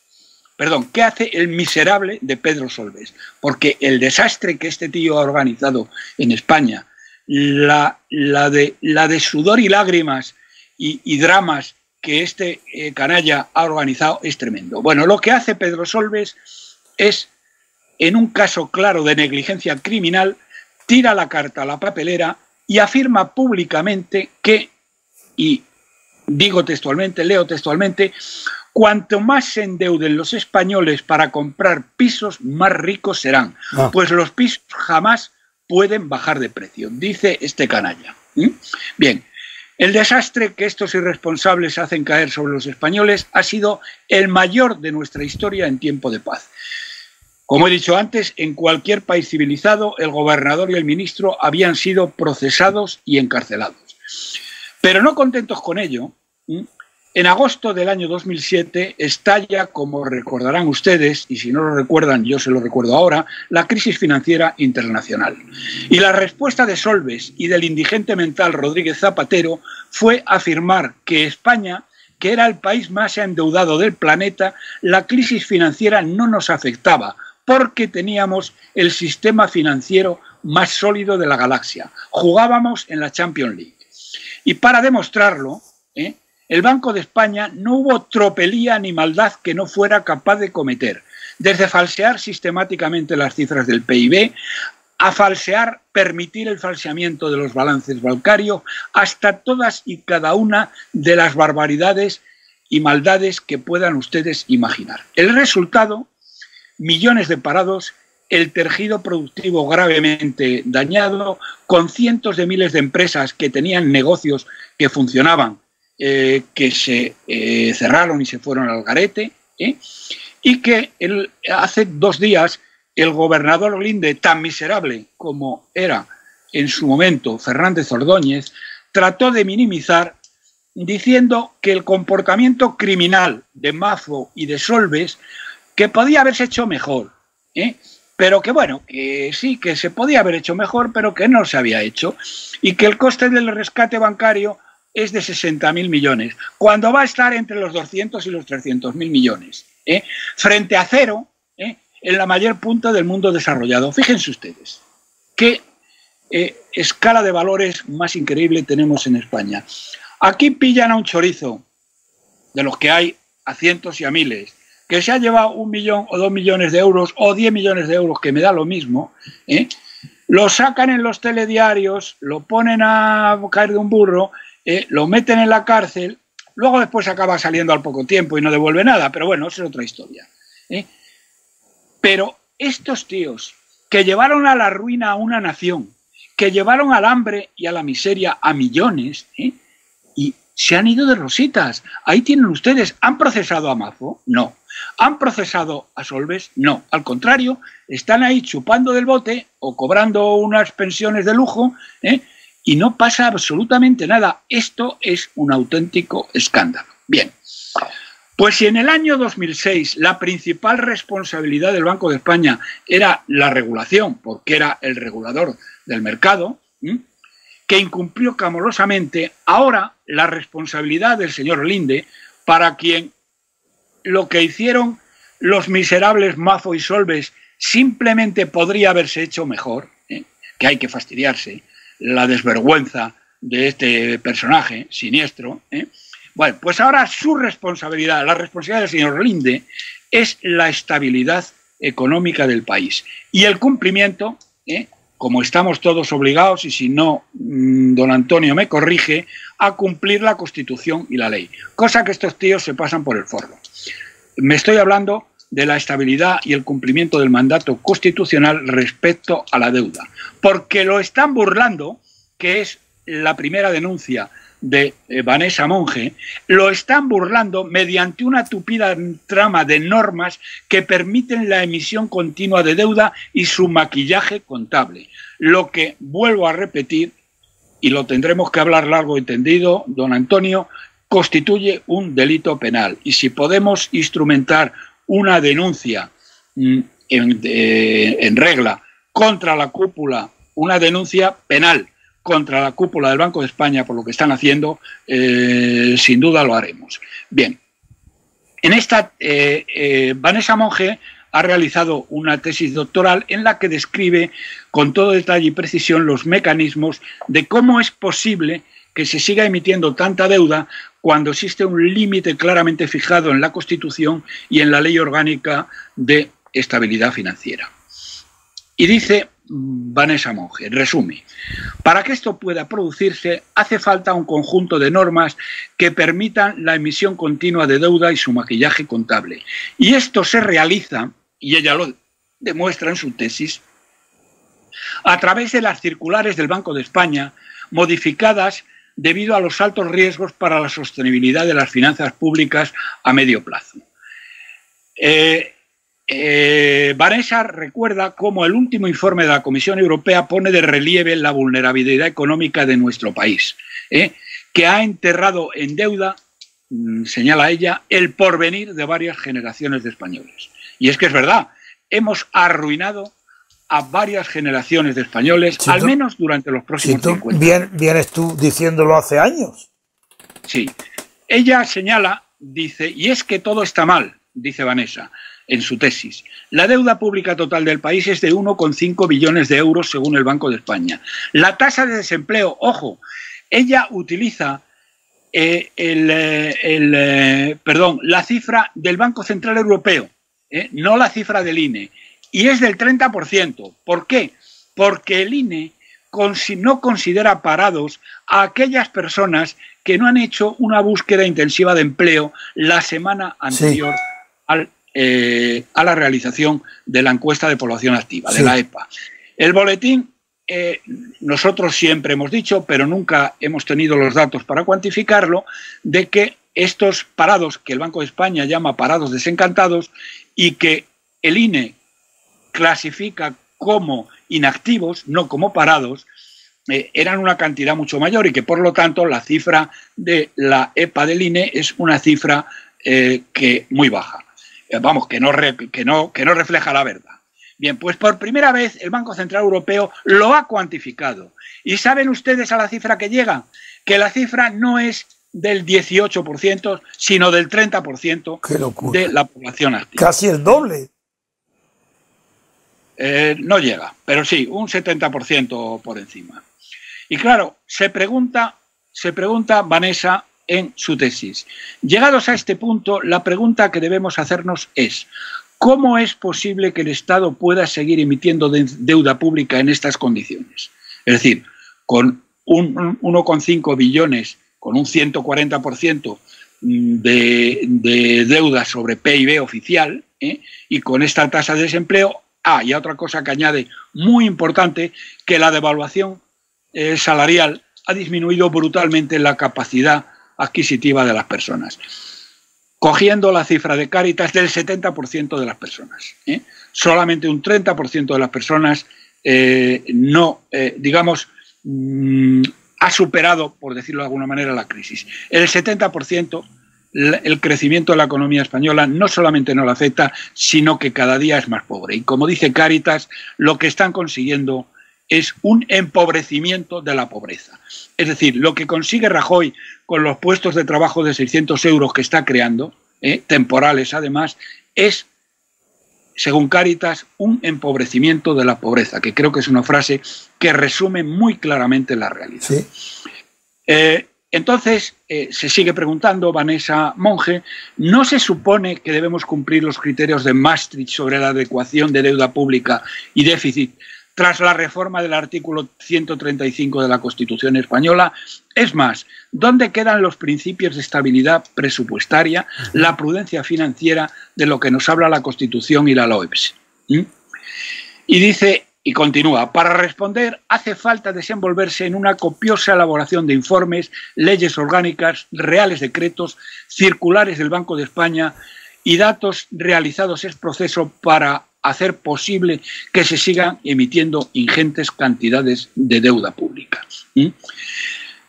Perdón, ¿qué hace el miserable de Pedro Solbes? Porque el desastre que este tío ha organizado en España, la de sudor y lágrimas y dramas que este canalla ha organizado es tremendo. Bueno, lo que hace Pedro Solbes es, en un caso claro de negligencia criminal, tira la carta a la papelera y afirma públicamente que, y digo textualmente, leo textualmente, cuanto más se endeuden los españoles para comprar pisos, más ricos serán, pues los pisos jamás pueden bajar de precio, dice este canalla. Bien, el desastre que estos irresponsables hacen caer sobre los españoles ha sido el mayor de nuestra historia en tiempo de paz. Como he dicho antes, en cualquier país civilizado, el gobernador y el ministro habían sido procesados y encarcelados. Pero no contentos con ello, en agosto del año 2007 estalla, como recordarán ustedes, y si no lo recuerdan yo se lo recuerdo ahora, la crisis financiera internacional. Y la respuesta de Solbes y del indigente mental Rodríguez Zapatero fue afirmar que España, que era el país más endeudado del planeta, la crisis financiera no nos afectaba, porque teníamos el sistema financiero más sólido de la galaxia. Jugábamos en la Champions League. Y para demostrarlo, el Banco de España no hubo tropelía ni maldad que no fuera capaz de cometer, desde falsear sistemáticamente las cifras del PIB, a permitir el falseamiento de los balances bancarios, hasta todas y cada una de las barbaridades y maldades que puedan ustedes imaginar. El resultado: millones de parados, el tejido productivo gravemente dañado, con cientos de miles de empresas que tenían negocios que funcionaban, que se cerraron y se fueron al garete, y que hace 2 días el gobernador Linde, tan miserable como era en su momento Fernández Ordóñez, trató de minimizar diciendo que el comportamiento criminal de Mafo y de Solbes, que podía haberse hecho mejor, pero que bueno, que sí, que se podía haber hecho mejor, pero que no se había hecho, y que el coste del rescate bancario es de 60.000 millones, cuando va a estar entre los 200 y los 300.000 millones, frente a cero, en la mayor punta del mundo desarrollado. Fíjense ustedes, qué escala de valores más increíble tenemos en España. Aquí pillan a un chorizo, de los que hay a cientos y a miles, que se ha llevado 1 millón o 2 millones de euros o 10 millones de euros, que me da lo mismo, lo sacan en los telediarios, lo ponen a caer de un burro, lo meten en la cárcel, luego después acaba saliendo al poco tiempo y no devuelve nada, pero bueno, eso es otra historia. Pero estos tíos que llevaron a la ruina a una nación, que llevaron al hambre y a la miseria a millones, y se han ido de rositas. Ahí tienen ustedes. ¿Han procesado a Mafo? No. ¿Han procesado a Solbes? No. Al contrario, están ahí chupando del bote o cobrando unas pensiones de lujo, y no pasa absolutamente nada. Esto es un auténtico escándalo. Bien, pues si en el año 2006 la principal responsabilidad del Banco de España era la regulación, porque era el regulador del mercado, que incumplió clamorosamente, ahora la responsabilidad del señor Linde, para quien lo que hicieron los miserables Mafo y Solbes simplemente podría haberse hecho mejor, que hay que fastidiarse, la desvergüenza de este personaje siniestro. Bueno, pues ahora su responsabilidad, la responsabilidad del señor Linde, es la estabilidad económica del país y el cumplimiento, como estamos todos obligados, y si no, don Antonio me corrige, a cumplir la Constitución y la ley, cosa que estos tíos se pasan por el forro. Me estoy hablando de la estabilidad y el cumplimiento del mandato constitucional respecto a la deuda, porque lo están burlando, que es la primera denuncia de Vanessa Monge, lo están burlando mediante una tupida trama de normas que permiten la emisión continua de deuda y su maquillaje contable. Lo que, vuelvo a repetir, y lo tendremos que hablar largo y tendido, don Antonio, constituye un delito penal. Y si podemos instrumentar una denuncia en regla contra la cúpula, una denuncia penal contra la cúpula del Banco de España por lo que están haciendo, sin duda lo haremos. Bien, en esta Vanessa Monge ha realizado una tesis doctoral en la que describe con todo detalle y precisión los mecanismos de cómo es posible que se siga emitiendo tanta deuda cuando existe un límite claramente fijado en la Constitución y en la Ley Orgánica de Estabilidad Financiera. Y dice Vanessa Monge, resume, para que esto pueda producirse hace falta un conjunto de normas que permitan la emisión continua de deuda y su maquillaje contable. Y esto se realiza, y ella lo demuestra en su tesis, a través de las circulares del Banco de España, modificadas debido a los altos riesgos para la sostenibilidad de las finanzas públicas a medio plazo. Vanessa recuerda cómo el último informe de la Comisión Europea pone de relieve la vulnerabilidad económica de nuestro país, que ha enterrado en deuda, señala ella, el porvenir de varias generaciones de españoles. Y es que es verdad, hemos arruinado a varias generaciones de españoles, al menos durante los próximos 50 años. Vienes tú diciéndolo hace años. Sí. Ella señala, dice, y es que todo está mal, dice Vanessa en su tesis. La deuda pública total del país es de 1,5 billones de euros según el Banco de España. La tasa de desempleo, ojo, ella utiliza la cifra del Banco Central Europeo, no la cifra del INE, y es del 30%. ¿Por qué? Porque el INE no considera parados a aquellas personas que no han hecho una búsqueda intensiva de empleo la semana anterior a la realización de la encuesta de población activa, de la EPA. El boletín, nosotros siempre hemos dicho, pero nunca hemos tenido los datos para cuantificarlo, de que estos parados, que el Banco de España llama parados desencantados, y que el INE clasifica como inactivos, no como parados, eran una cantidad mucho mayor y que, por lo tanto, la cifra de la EPA del INE es una cifra que muy baja. Vamos, que no refleja la verdad. Bien, pues por primera vez el Banco Central Europeo lo ha cuantificado. ¿Y saben ustedes a la cifra que llega? Que la cifra no es del 18%, sino del 30% de la población activa. Casi el doble. No llega, pero sí, un 70% por encima. Y claro, se pregunta Vanessa en su tesis. Llegados a este punto, la pregunta que debemos hacernos es: ¿cómo es posible que el Estado pueda seguir emitiendo deuda pública en estas condiciones? Es decir, con 1,5 billones, con un 140% de deuda sobre PIB oficial, y con esta tasa de desempleo. Y otra cosa que añade muy importante, que la devaluación salarial ha disminuido brutalmente la capacidad adquisitiva de las personas, cogiendo la cifra de Cáritas del 70% de las personas. Solamente un 30% de las personas ha superado, por decirlo de alguna manera, la crisis. El 70%, el crecimiento de la economía española no solamente no la afecta, sino que cada día es más pobre. Y como dice Cáritas, lo que están consiguiendo es un empobrecimiento de la pobreza. Es decir, lo que consigue Rajoy con los puestos de trabajo de 600 euros que está creando, temporales además, es, según Cáritas, un empobrecimiento de la pobreza, que creo que es una frase que resume muy claramente la realidad. Sí. Entonces, se sigue preguntando Vanessa Monge, ¿no se supone que debemos cumplir los criterios de Maastricht sobre la adecuación de deuda pública y déficit tras la reforma del artículo 135 de la Constitución española? Es más, ¿dónde quedan los principios de estabilidad presupuestaria, la prudencia financiera de lo que nos habla la Constitución y la LOEPS? Y dice Y continúa, para responder hace falta desenvolverse en una copiosa elaboración de informes, leyes orgánicas, reales decretos, circulares del Banco de España y datos realizados en proceso para hacer posible que se sigan emitiendo ingentes cantidades de deuda pública.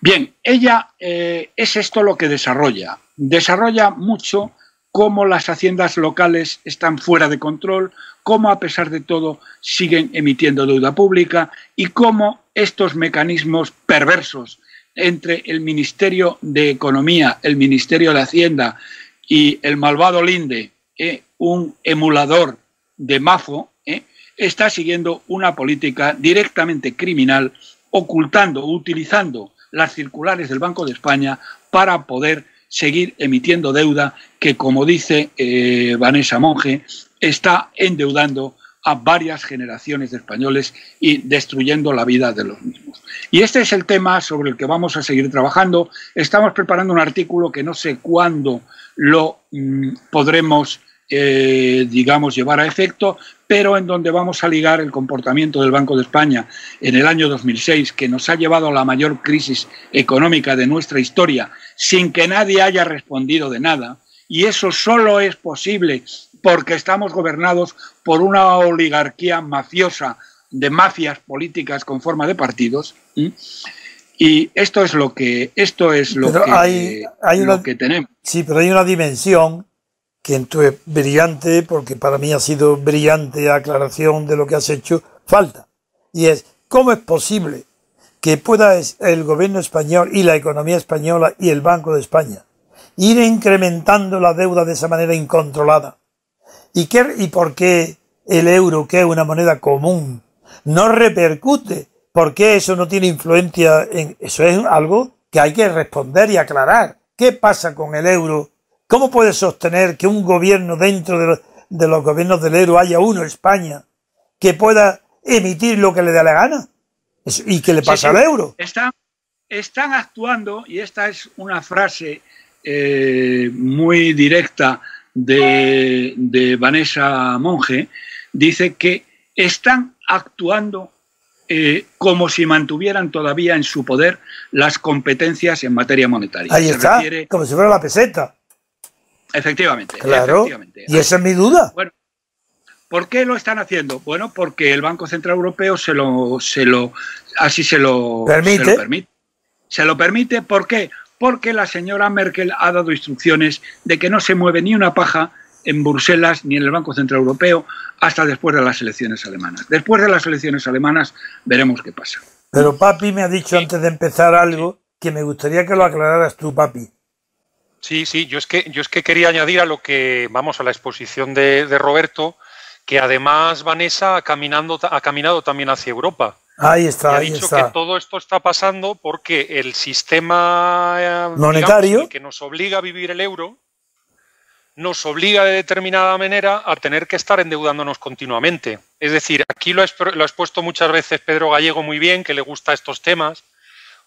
Bien, ella es esto lo que desarrolla. Desarrolla mucho cómo las haciendas locales están fuera de control, cómo a pesar de todo siguen emitiendo deuda pública y cómo estos mecanismos perversos entre el Ministerio de Economía, el Ministerio de Hacienda y el malvado Linde, un emulador de Mafo, está siguiendo una política directamente criminal, ocultando, utilizando las circulares del Banco de España para poder seguir emitiendo deuda que, como dice Vanessa Monge, está endeudando a varias generaciones de españoles y destruyendo la vida de los mismos. Y este es el tema sobre el que vamos a seguir trabajando. Estamos preparando un artículo que no sé cuándo lo podremos, digamos, llevar a efecto, pero en donde vamos a ligar el comportamiento del Banco de España en el año 2006, que nos ha llevado a la mayor crisis económica de nuestra historia, sin que nadie haya respondido de nada. Y eso solo es posible porque estamos gobernados por una oligarquía mafiosa de mafias políticas con forma de partidos. Y esto es lo que lo que tenemos. Sí, pero hay una dimensión que en tu brillante, porque para mí ha sido brillante aclaración de lo que has hecho, falta. Y es, ¿cómo es posible que pueda el gobierno español y la economía española y el Banco de España ir incrementando la deuda de esa manera incontrolada? ¿Y por qué el euro, que es una moneda común, no repercute? ¿Por qué eso no tiene influencia en...? Eso es algo que hay que responder y aclarar. ¿Qué pasa con el euro? ¿Cómo puede sostener que un gobierno dentro de los gobiernos del euro haya uno, España, que pueda emitir lo que le dé la gana? ¿Y qué le pasa al euro? Están actuando, y esta es una frase muy directa de Vanessa Monge, dice que están actuando como si mantuvieran todavía en su poder las competencias en materia monetaria. Ahí está, como si fuera la peseta. Efectivamente. Claro, efectivamente. Y esa es mi duda. Bueno, ¿por qué lo están haciendo? Bueno, porque el Banco Central Europeo se lo permite. Se lo permite, ¿por qué? Porque la señora Merkel ha dado instrucciones de que no se mueve ni una paja en Bruselas ni en el Banco Central Europeo hasta después de las elecciones alemanas. Después de las elecciones alemanas veremos qué pasa. Pero papi me ha dicho antes de empezar algo que me gustaría que lo aclararas tú, papi. Sí, yo es que quería añadir a lo que, vamos, a la exposición de Roberto, que además Vanessa ha caminado también hacia Europa. Ahí está, y ha dicho que todo esto está pasando porque el sistema monetario, digamos, que nos obliga a vivir el euro, nos obliga de determinada manera a tener que estar endeudándonos continuamente. Es decir, aquí lo ha expuesto muchas veces Pedro Gallego muy bien, que le gusta estos temas,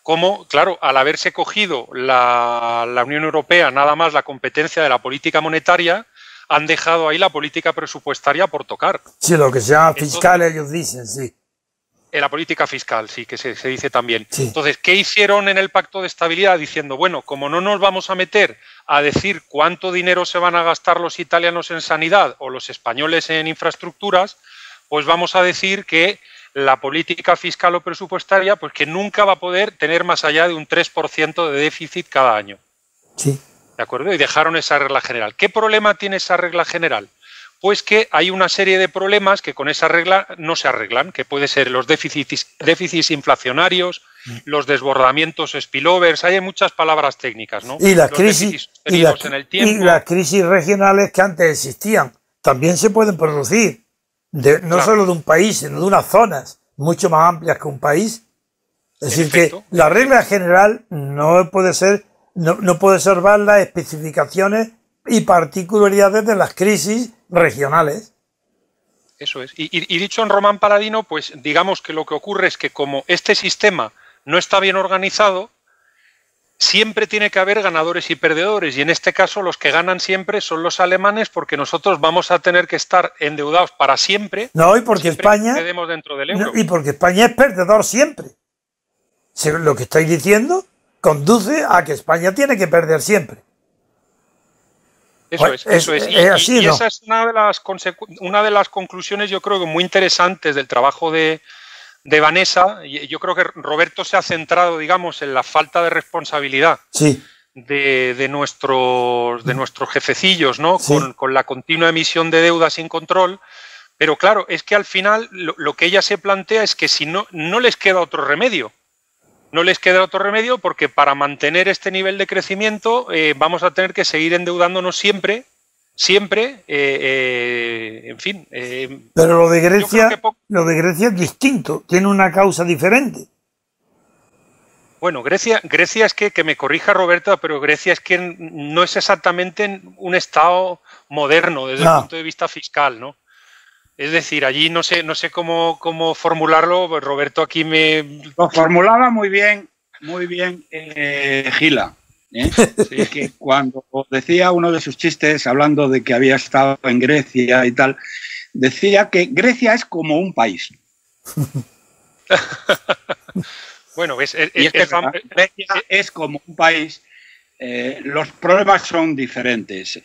como, claro, al haberse cogido la Unión Europea nada más la competencia de la política monetaria, han dejado ahí la política presupuestaria por tocar. Sí, lo que se llama fiscal, ellos dicen, sí. La política fiscal, sí, que se dice también. Sí. Entonces, ¿qué hicieron en el Pacto de Estabilidad? Diciendo, bueno, como no nos vamos a meter a decir cuánto dinero se van a gastar los italianos en sanidad o los españoles en infraestructuras, pues vamos a decir que la política fiscal o presupuestaria, pues que nunca va a poder tener más allá de un 3% de déficit cada año. Sí. ¿De acuerdo? Y dejaron esa regla general. ¿Qué problema tiene esa regla general? Pues que hay una serie de problemas que con esa regla no se arreglan, que puede ser los déficits inflacionarios, los desbordamientos spillovers, hay muchas palabras técnicas, ¿no? Y las los crisis en el tiempo. Y las crisis regionales que antes existían también se pueden producir, no solo de un país, sino de unas zonas mucho más amplias que un país. Es decir, que la regla general no puede ser, no puede observar las especificaciones y particularidades de las crisis regionales. Eso es. Y dicho en Román Paladino, pues digamos que lo que ocurre es que como este sistema no está bien organizado, siempre tiene que haber ganadores y perdedores, y en este caso los que ganan siempre son los alemanes, porque nosotros vamos a tener que estar endeudados para siempre. No, y porque España quedemos dentro del euro. y porque España es perdedor siempre. Lo que estoy diciendo conduce a que España tiene que perder siempre. Eso es, eso es. Es así, y ¿no? esa es una de las conclusiones, yo creo que muy interesantes del trabajo de Vanessa. Yo creo que Roberto se ha centrado, digamos, en la falta de responsabilidad Sí. de nuestros jefecillos, ¿no? Sí. Con la continua emisión de deuda sin control. Pero claro, es que al final lo que ella se plantea es que si no les queda otro remedio. No les queda otro remedio porque para mantener este nivel de crecimiento vamos a tener que seguir endeudándonos siempre, en fin. Pero lo de Grecia es distinto, tiene una causa diferente. Bueno, Grecia es que me corrija Roberta, pero Grecia es que no es exactamente un Estado moderno desde el punto de vista fiscal, ¿no? Es decir, allí no sé cómo formularlo. Roberto aquí Lo formulaba muy bien Gila. Sí, que cuando decía uno de sus chistes, hablando de que había estado en Grecia y tal, decía que Grecia es como un país. Bueno, Grecia es como un país. Los problemas son diferentes.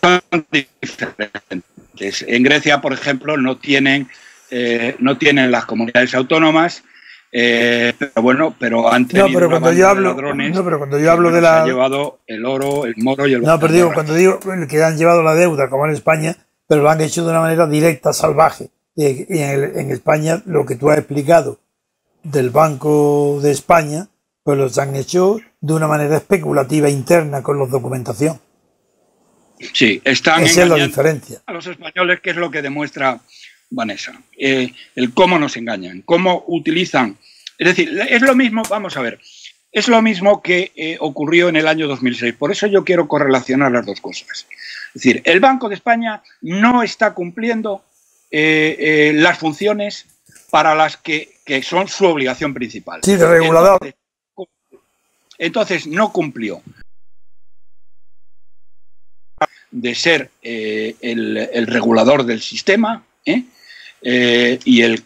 Son diferentes. En Grecia, por ejemplo, no tienen las comunidades autónomas, pero han tenido pero cuando yo hablo, ladrones, no, pero cuando yo hablo de han llevado el oro, el moro y el no, pero digo, cuando digo que han llevado la deuda, como en España, pero lo han hecho de una manera directa, salvaje. Y en España, lo que tú has explicado del Banco de España, pues los han hecho de una manera especulativa interna con la documentación. Sí, están esa es la diferencia. A los españoles, que es lo que demuestra Vanessa. El cómo nos engañan, cómo utilizan. Es decir, es lo mismo, vamos a ver, es lo mismo que ocurrió en el año 2006. Por eso yo quiero correlacionar las dos cosas. Es decir, el Banco de España no está cumpliendo las funciones para las que son su obligación principal. Sí, de regulador. Entonces no cumplió de ser el regulador del sistema y el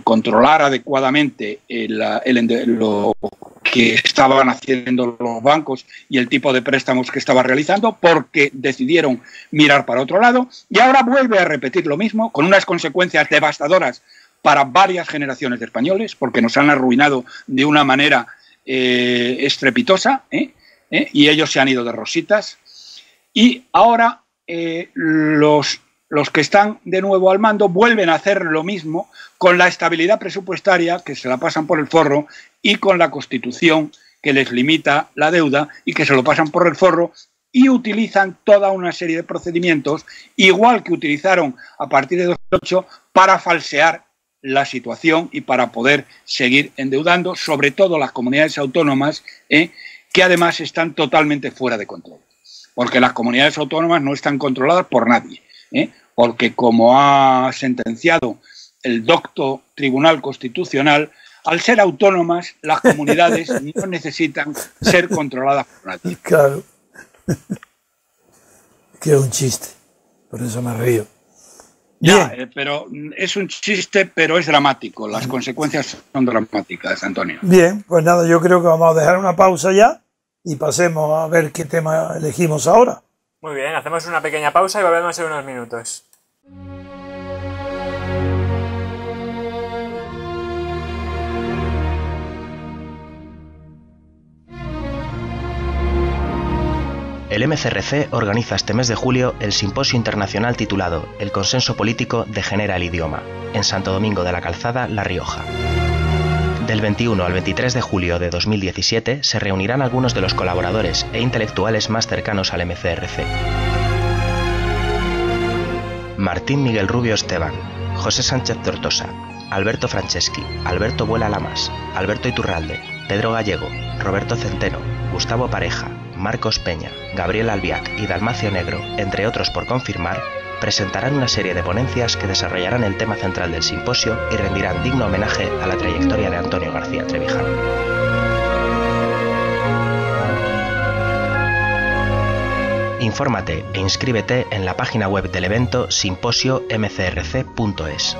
controlar adecuadamente lo que estaban haciendo los bancos y el tipo de préstamos que estaba realizando, porque decidieron mirar para otro lado, y ahora vuelve a repetir lo mismo con unas consecuencias devastadoras para varias generaciones de españoles, porque nos han arruinado de una manera estrepitosa, y ellos se han ido de rositas. Y ahora los que están de nuevo al mando vuelven a hacer lo mismo con la estabilidad presupuestaria, que se la pasan por el forro, y con la Constitución, que les limita la deuda y que se lo pasan por el forro, y utilizan toda una serie de procedimientos, igual que utilizaron a partir de 2008, para falsear la situación y para poder seguir endeudando, sobre todo las comunidades autónomas, que además están totalmente fuera de control. Porque las comunidades autónomas no están controladas por nadie, porque, como ha sentenciado el docto Tribunal Constitucional, al ser autónomas, las comunidades no necesitan ser controladas por nadie. Claro. Que es un chiste, por eso me río. Ya, pero es un chiste, pero es dramático. Las consecuencias son dramáticas, Antonio. Bien, pues nada, yo creo que vamos a dejar una pausa ya y pasemos a ver qué tema elegimos ahora. Muy bien, hacemos una pequeña pausa y volvemos en unos minutos. El MCRC organiza este mes de julio el simposio internacional titulado El consenso político degenera el idioma, en Santo Domingo de la Calzada, La Rioja. Del 21 al 23 de julio de 2017 se reunirán algunos de los colaboradores e intelectuales más cercanos al MCRC. Martín Miguel Rubio Esteban, José Sánchez Tortosa, Alberto Franceschi, Alberto Vuela Lamas, Alberto Iturralde, Pedro Gallego, Roberto Centeno, Gustavo Pareja, Marcos Peña, Gabriel Albiac y Dalmacio Negro, entre otros por confirmar, presentarán una serie de ponencias que desarrollarán el tema central del simposio y rendirán digno homenaje a la trayectoria de Antonio García Trevijano. Infórmate e inscríbete en la página web del evento simposio-mcrc.es.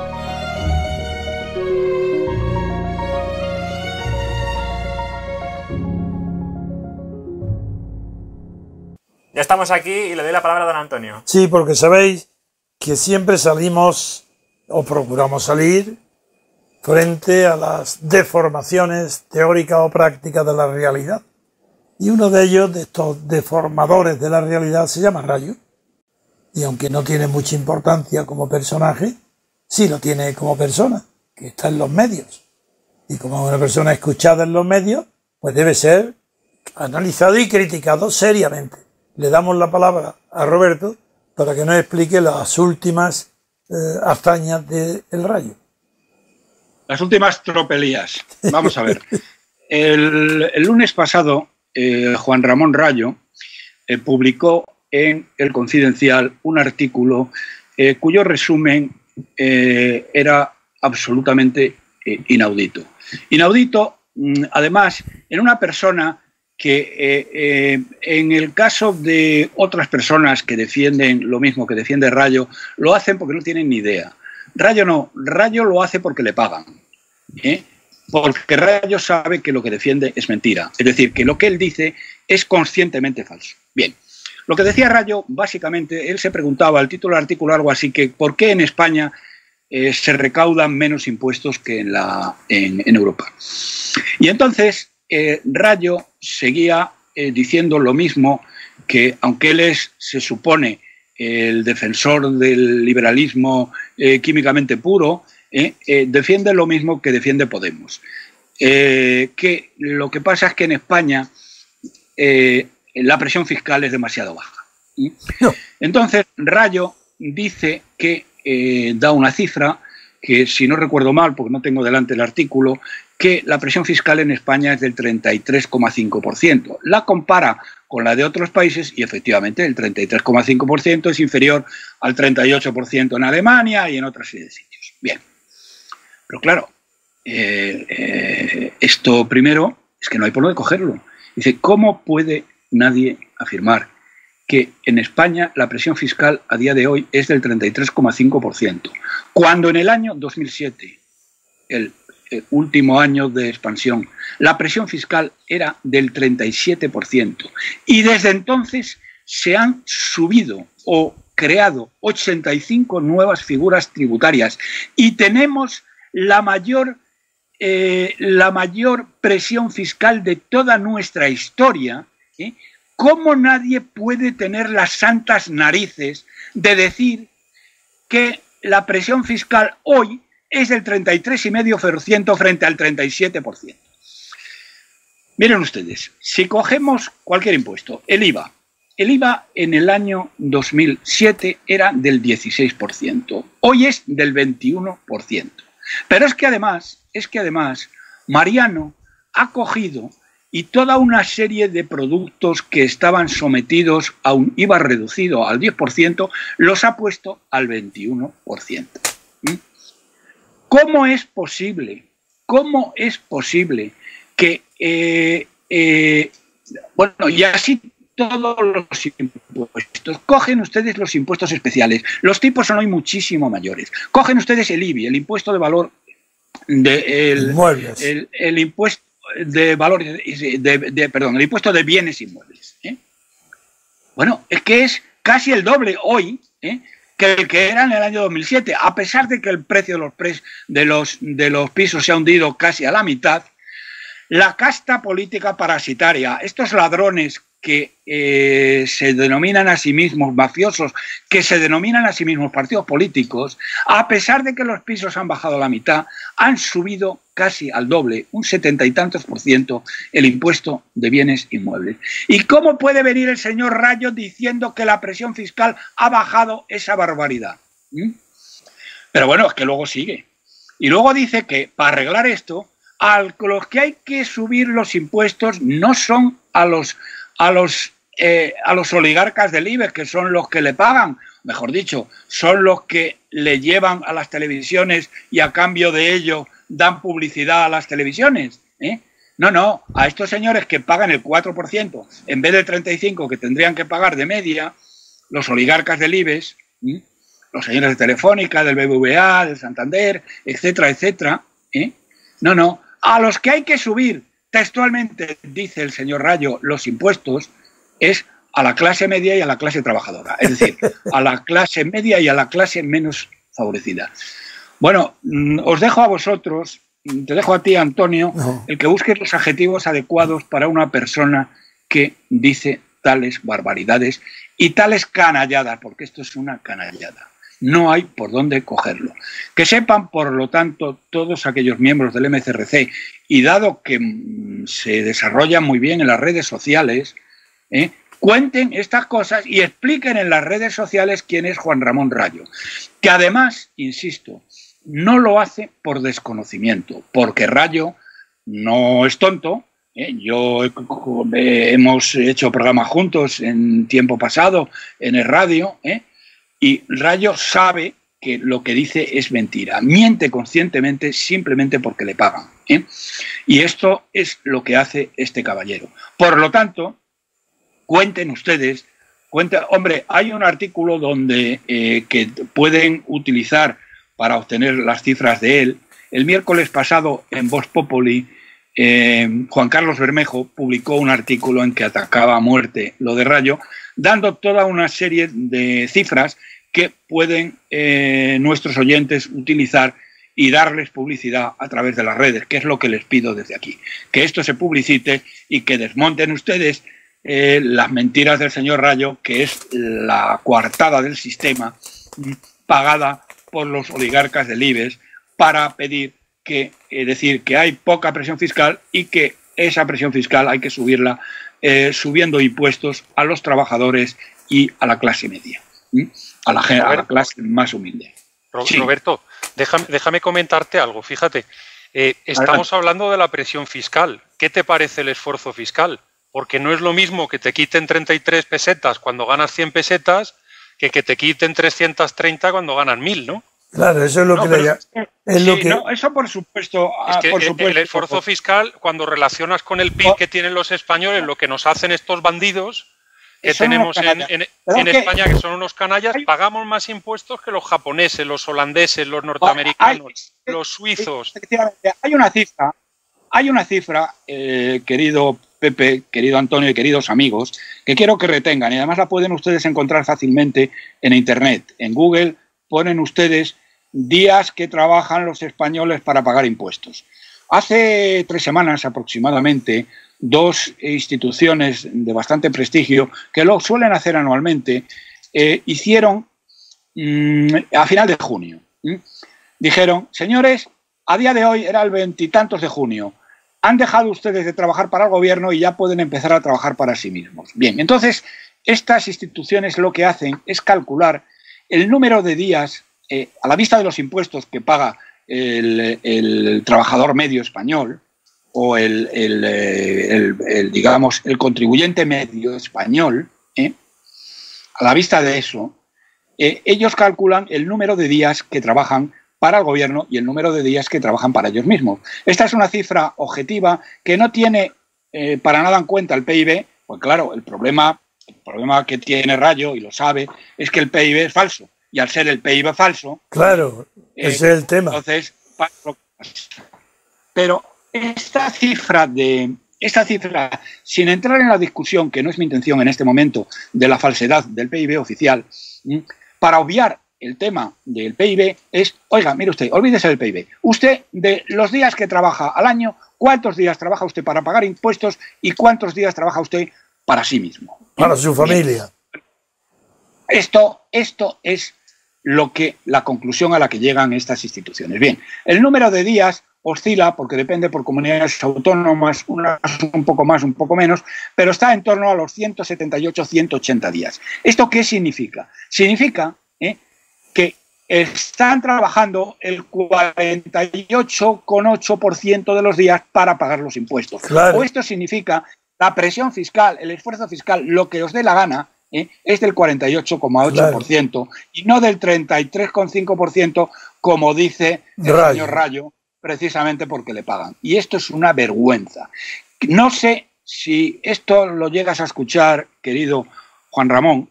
Ya estamos aquí y le doy la palabra a don Antonio. Sí, porque sabéis que siempre salimos o procuramos salir frente a las deformaciones teóricas o prácticas de la realidad. Y uno de ellos, de estos deformadores de la realidad, se llama Rayo. Y aunque no tiene mucha importancia como personaje, sí lo tiene como persona, que está en los medios. Y como una persona escuchada en los medios, pues debe ser analizado y criticado seriamente. Le damos la palabra a Roberto para que nos explique las últimas hazañas del Rayo. Las últimas tropelías. Vamos a ver. El lunes pasado, Juan Ramón Rayo publicó en El Confidencial un artículo cuyo resumen era absolutamente inaudito. Inaudito, además, en una persona que en el caso de otras personas que defienden lo mismo que defiende Rayo, lo hacen porque no tienen ni idea. Rayo no, Rayo lo hace porque le pagan, porque Rayo sabe que lo que defiende es mentira, es decir, que lo que él dice es conscientemente falso. Bien, lo que decía Rayo, básicamente, él se preguntaba, el título del artículo algo así, que ¿por qué en España se recaudan menos impuestos que en Europa? Y entonces Rayo seguía diciendo lo mismo, que aunque él se supone el defensor del liberalismo químicamente puro, defiende lo mismo que defiende Podemos. Que lo que pasa es que en España la presión fiscal es demasiado baja. No. Entonces Rayo dice que da una cifra que, si no recuerdo mal, porque no tengo delante el artículo, que la presión fiscal en España es del 33,5%. La compara con la de otros países y efectivamente el 33,5% es inferior al 38% en Alemania y en otra serie de sitios. Bien, pero claro, esto primero es que no hay por dónde cogerlo. Dice, ¿cómo puede nadie afirmar que en España la presión fiscal a día de hoy es del 33,5%, cuando en el año 2007, el último año de expansión, la presión fiscal era del 37%, y desde entonces se han subido o creado 85 nuevas figuras tributarias y tenemos la mayor presión fiscal de toda nuestra historia? ¿Cómo nadie puede tener las santas narices de decir que la presión fiscal hoy es del 33,5% frente al 37%? Miren ustedes, si cogemos cualquier impuesto, el IVA en el año 2007 era del 16%, hoy es del 21%. Pero es que además, Mariano ha cogido y toda una serie de productos que estaban sometidos a un IVA reducido al 10%, los ha puesto al 21%. ¿Cómo es posible que, bueno, y así todos los impuestos? Cogen ustedes los impuestos especiales, los tipos son hoy muchísimo mayores. Cogen ustedes el IBI, el impuesto de valor, el impuesto de valor, perdón, el impuesto de bienes inmuebles. Bueno, es que es casi el doble hoy que el que era en el año 2007, a pesar de que el precio de los pisos se ha hundido casi a la mitad. La casta política parasitaria, estos ladrones que se denominan a sí mismos mafiosos, que se denominan a sí mismos partidos políticos, a pesar de que los pisos han bajado a la mitad, han subido casi al doble, un 70 y tantos %, el impuesto de bienes inmuebles. ¿Y cómo puede venir el señor Rayo diciendo que la presión fiscal ha bajado esa barbaridad? Pero bueno, es que luego sigue. Y luego dice que para arreglar esto, a los que hay que subir los impuestos no son a los oligarcas del IBEX, que son los que le pagan, mejor dicho, son los que le llevan a las televisiones y a cambio de ello dan publicidad a las televisiones, ¿eh? No, a estos señores que pagan el 4% en vez del 35% que tendrían que pagar de media, los oligarcas del IBEX, ¿eh? Los señores de Telefónica, del BBVA, del Santander, etcétera, etcétera, ¿eh? No, a los que hay que subir textualmente, dice el señor Rayo, los impuestos, es a la clase media y a la clase trabajadora, es decir, a la clase media y a la clase menos favorecida. Bueno, os dejo a vosotros, te dejo a ti, Antonio, el que busques los adjetivos adecuados para una persona que dice tales barbaridades y tales canalladas, porque esto es una canallada. No hay por dónde cogerlo. Que sepan, por lo tanto, todos aquellos miembros del MCRC, y dado que se desarrolla muy bien en las redes sociales, cuenten estas cosas y expliquen en las redes sociales quién es Juan Ramón Rayo. Que además, insisto, no lo hace por desconocimiento, porque Rayo no es tonto. Hemos hecho programas juntos en tiempo pasado en el radio, y Rayo sabe que lo que dice es mentira. Miente conscientemente simplemente porque le pagan, y esto es lo que hace este caballero. Por lo tanto, cuenten ustedes, hombre, hay un artículo donde que pueden utilizar para obtener las cifras de él. El miércoles pasado en Vox Populi, Juan Carlos Bermejo publicó un artículo en que atacaba a muerte lo de Rayo, dando toda una serie de cifras que pueden nuestros oyentes utilizar y darles publicidad a través de las redes, que es lo que les pido desde aquí. Que esto se publicite y que desmonten ustedes las mentiras del señor Rayo, que es la coartada del sistema pagada por los oligarcas del IBEX para pedir que, decir que hay poca presión fiscal y que esa presión fiscal hay que subirla subiendo impuestos a los trabajadores y a la clase media, a la clase más humilde. Roberto, déjame comentarte algo. Fíjate, estamos hablando de la presión fiscal. ¿Qué te parece el esfuerzo fiscal? Porque no es lo mismo que te quiten 33 pesetas cuando ganas 100 pesetas que te quiten 330 cuando ganan 1000, ¿no? Claro, eso es lo que... No, eso por supuesto. Es que por supuesto, el esfuerzo fiscal, cuando relacionas con el PIB que tienen los españoles, lo que nos hacen estos bandidos que tenemos en España, que son unos canallas, pagamos más impuestos que los japoneses, los holandeses, los norteamericanos, los suizos. Efectivamente, hay una cifra, querido Pepe, querido Antonio y queridos amigos, que quiero que retengan, y además la pueden ustedes encontrar fácilmente en Internet. En Google ponen ustedes días que trabajan los españoles para pagar impuestos. Hace 3 semanas aproximadamente, 2 instituciones de bastante prestigio, que lo suelen hacer anualmente, hicieron a final de junio. Dijeron, señores, a día de hoy era el 20 y tantos de junio, han dejado ustedes de trabajar para el gobierno y ya pueden empezar a trabajar para sí mismos. Bien, entonces estas instituciones lo que hacen es calcular el número de días a la vista de los impuestos que paga el trabajador medio español o digamos, el contribuyente medio español, a la vista de eso, ellos calculan el número de días que trabajan para el gobierno y el número de días que trabajan para ellos mismos. Esta es una cifra objetiva que no tiene para nada en cuenta el PIB, pues claro, el problema que tiene Rayo, y lo sabe, es que el PIB es falso. Y al ser el PIB falso... Claro, ese es el tema. Entonces, pero esta cifra, sin entrar en la discusión, que no es mi intención en este momento, de la falsedad del PIB oficial, para obviar el tema del PIB es, oiga, mire usted, olvídese del PIB. Usted, de los días que trabaja al año, ¿cuántos días trabaja usted para pagar impuestos y cuántos días trabaja usted para sí mismo? Para su familia. Esto es la conclusión a la que llegan estas instituciones. Bien, el número de días oscila porque depende por comunidades autónomas, unas un poco más, un poco menos, pero está en torno a los 178, 180 días. ¿Esto qué significa? Significa que están trabajando el 48,8% de los días para pagar los impuestos. Claro. O esto significa la presión fiscal, el esfuerzo fiscal, lo que os dé la gana, es del 48,8% y no del 33,5% como dice el señor Rayo, precisamente porque le pagan. Y esto es una vergüenza. No sé si esto lo llegas a escuchar, querido Juan Ramón.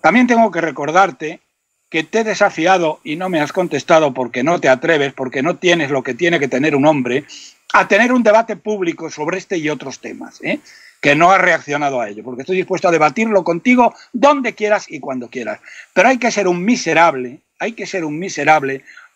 También tengo que recordarte que te he desafiado y no me has contestado porque no te atreves, porque no tienes lo que tiene que tener un hombre, a tener un debate público sobre este y otros temas, que no has reaccionado a ello, porque estoy dispuesto a debatirlo contigo donde quieras y cuando quieras. Pero hay que ser un miserable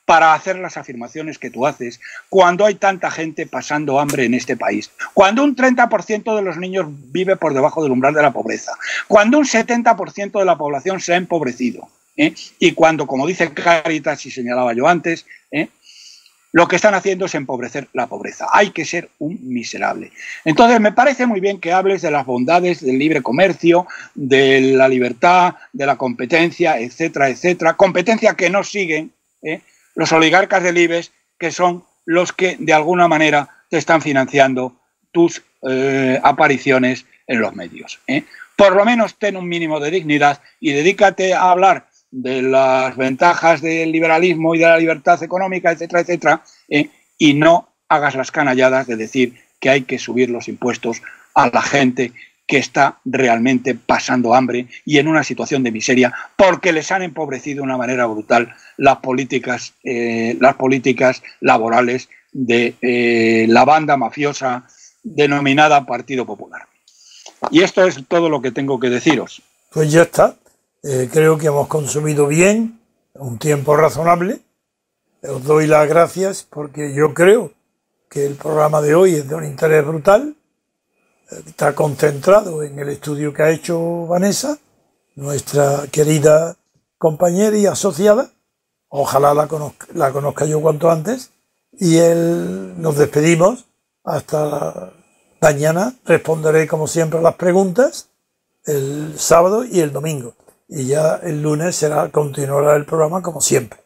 para hacer las afirmaciones que tú haces cuando hay tanta gente pasando hambre en este país, cuando un 30% de los niños vive por debajo del umbral de la pobreza, cuando un 70% de la población se ha empobrecido, y cuando, como dice Cáritas y señalaba yo antes, lo que están haciendo es empobrecer la pobreza. Hay que ser un miserable. Entonces, me parece muy bien que hables de las bondades del libre comercio, de la libertad, de la competencia, etcétera, etcétera. Competencia que no siguen los oligarcas del IBEX, que son los que de alguna manera te están financiando tus apariciones en los medios. Por lo menos ten un mínimo de dignidad y dedícate a hablar de las ventajas del liberalismo y de la libertad económica, etcétera, etcétera, y no hagas las canalladas de decir que hay que subir los impuestos a la gente que está realmente pasando hambre y en una situación de miseria porque les han empobrecido de una manera brutal las políticas laborales de la banda mafiosa denominada Partido Popular. Y esto es todo lo que tengo que deciros. Pues ya está. Creo que hemos consumido bien, un tiempo razonable. Os doy las gracias porque yo creo que el programa de hoy es de un interés brutal. Está concentrado en el estudio que ha hecho Vanessa, nuestra querida compañera y asociada. Ojalá la conozca yo cuanto antes. Y nos despedimos hasta mañana. Responderé como siempre a las preguntas el sábado y el domingo. Y ya el lunes continuará el programa como siempre.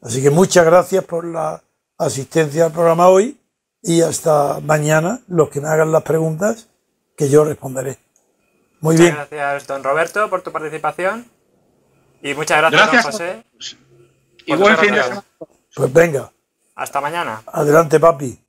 Así que muchas gracias por la asistencia al programa hoy y hasta mañana los que me hagan las preguntas que yo responderé. Muy bien. Muchas gracias, don Roberto, por tu participación y muchas gracias, don José. Y buen fin de semana. Pues venga. Hasta mañana. Adelante, papi.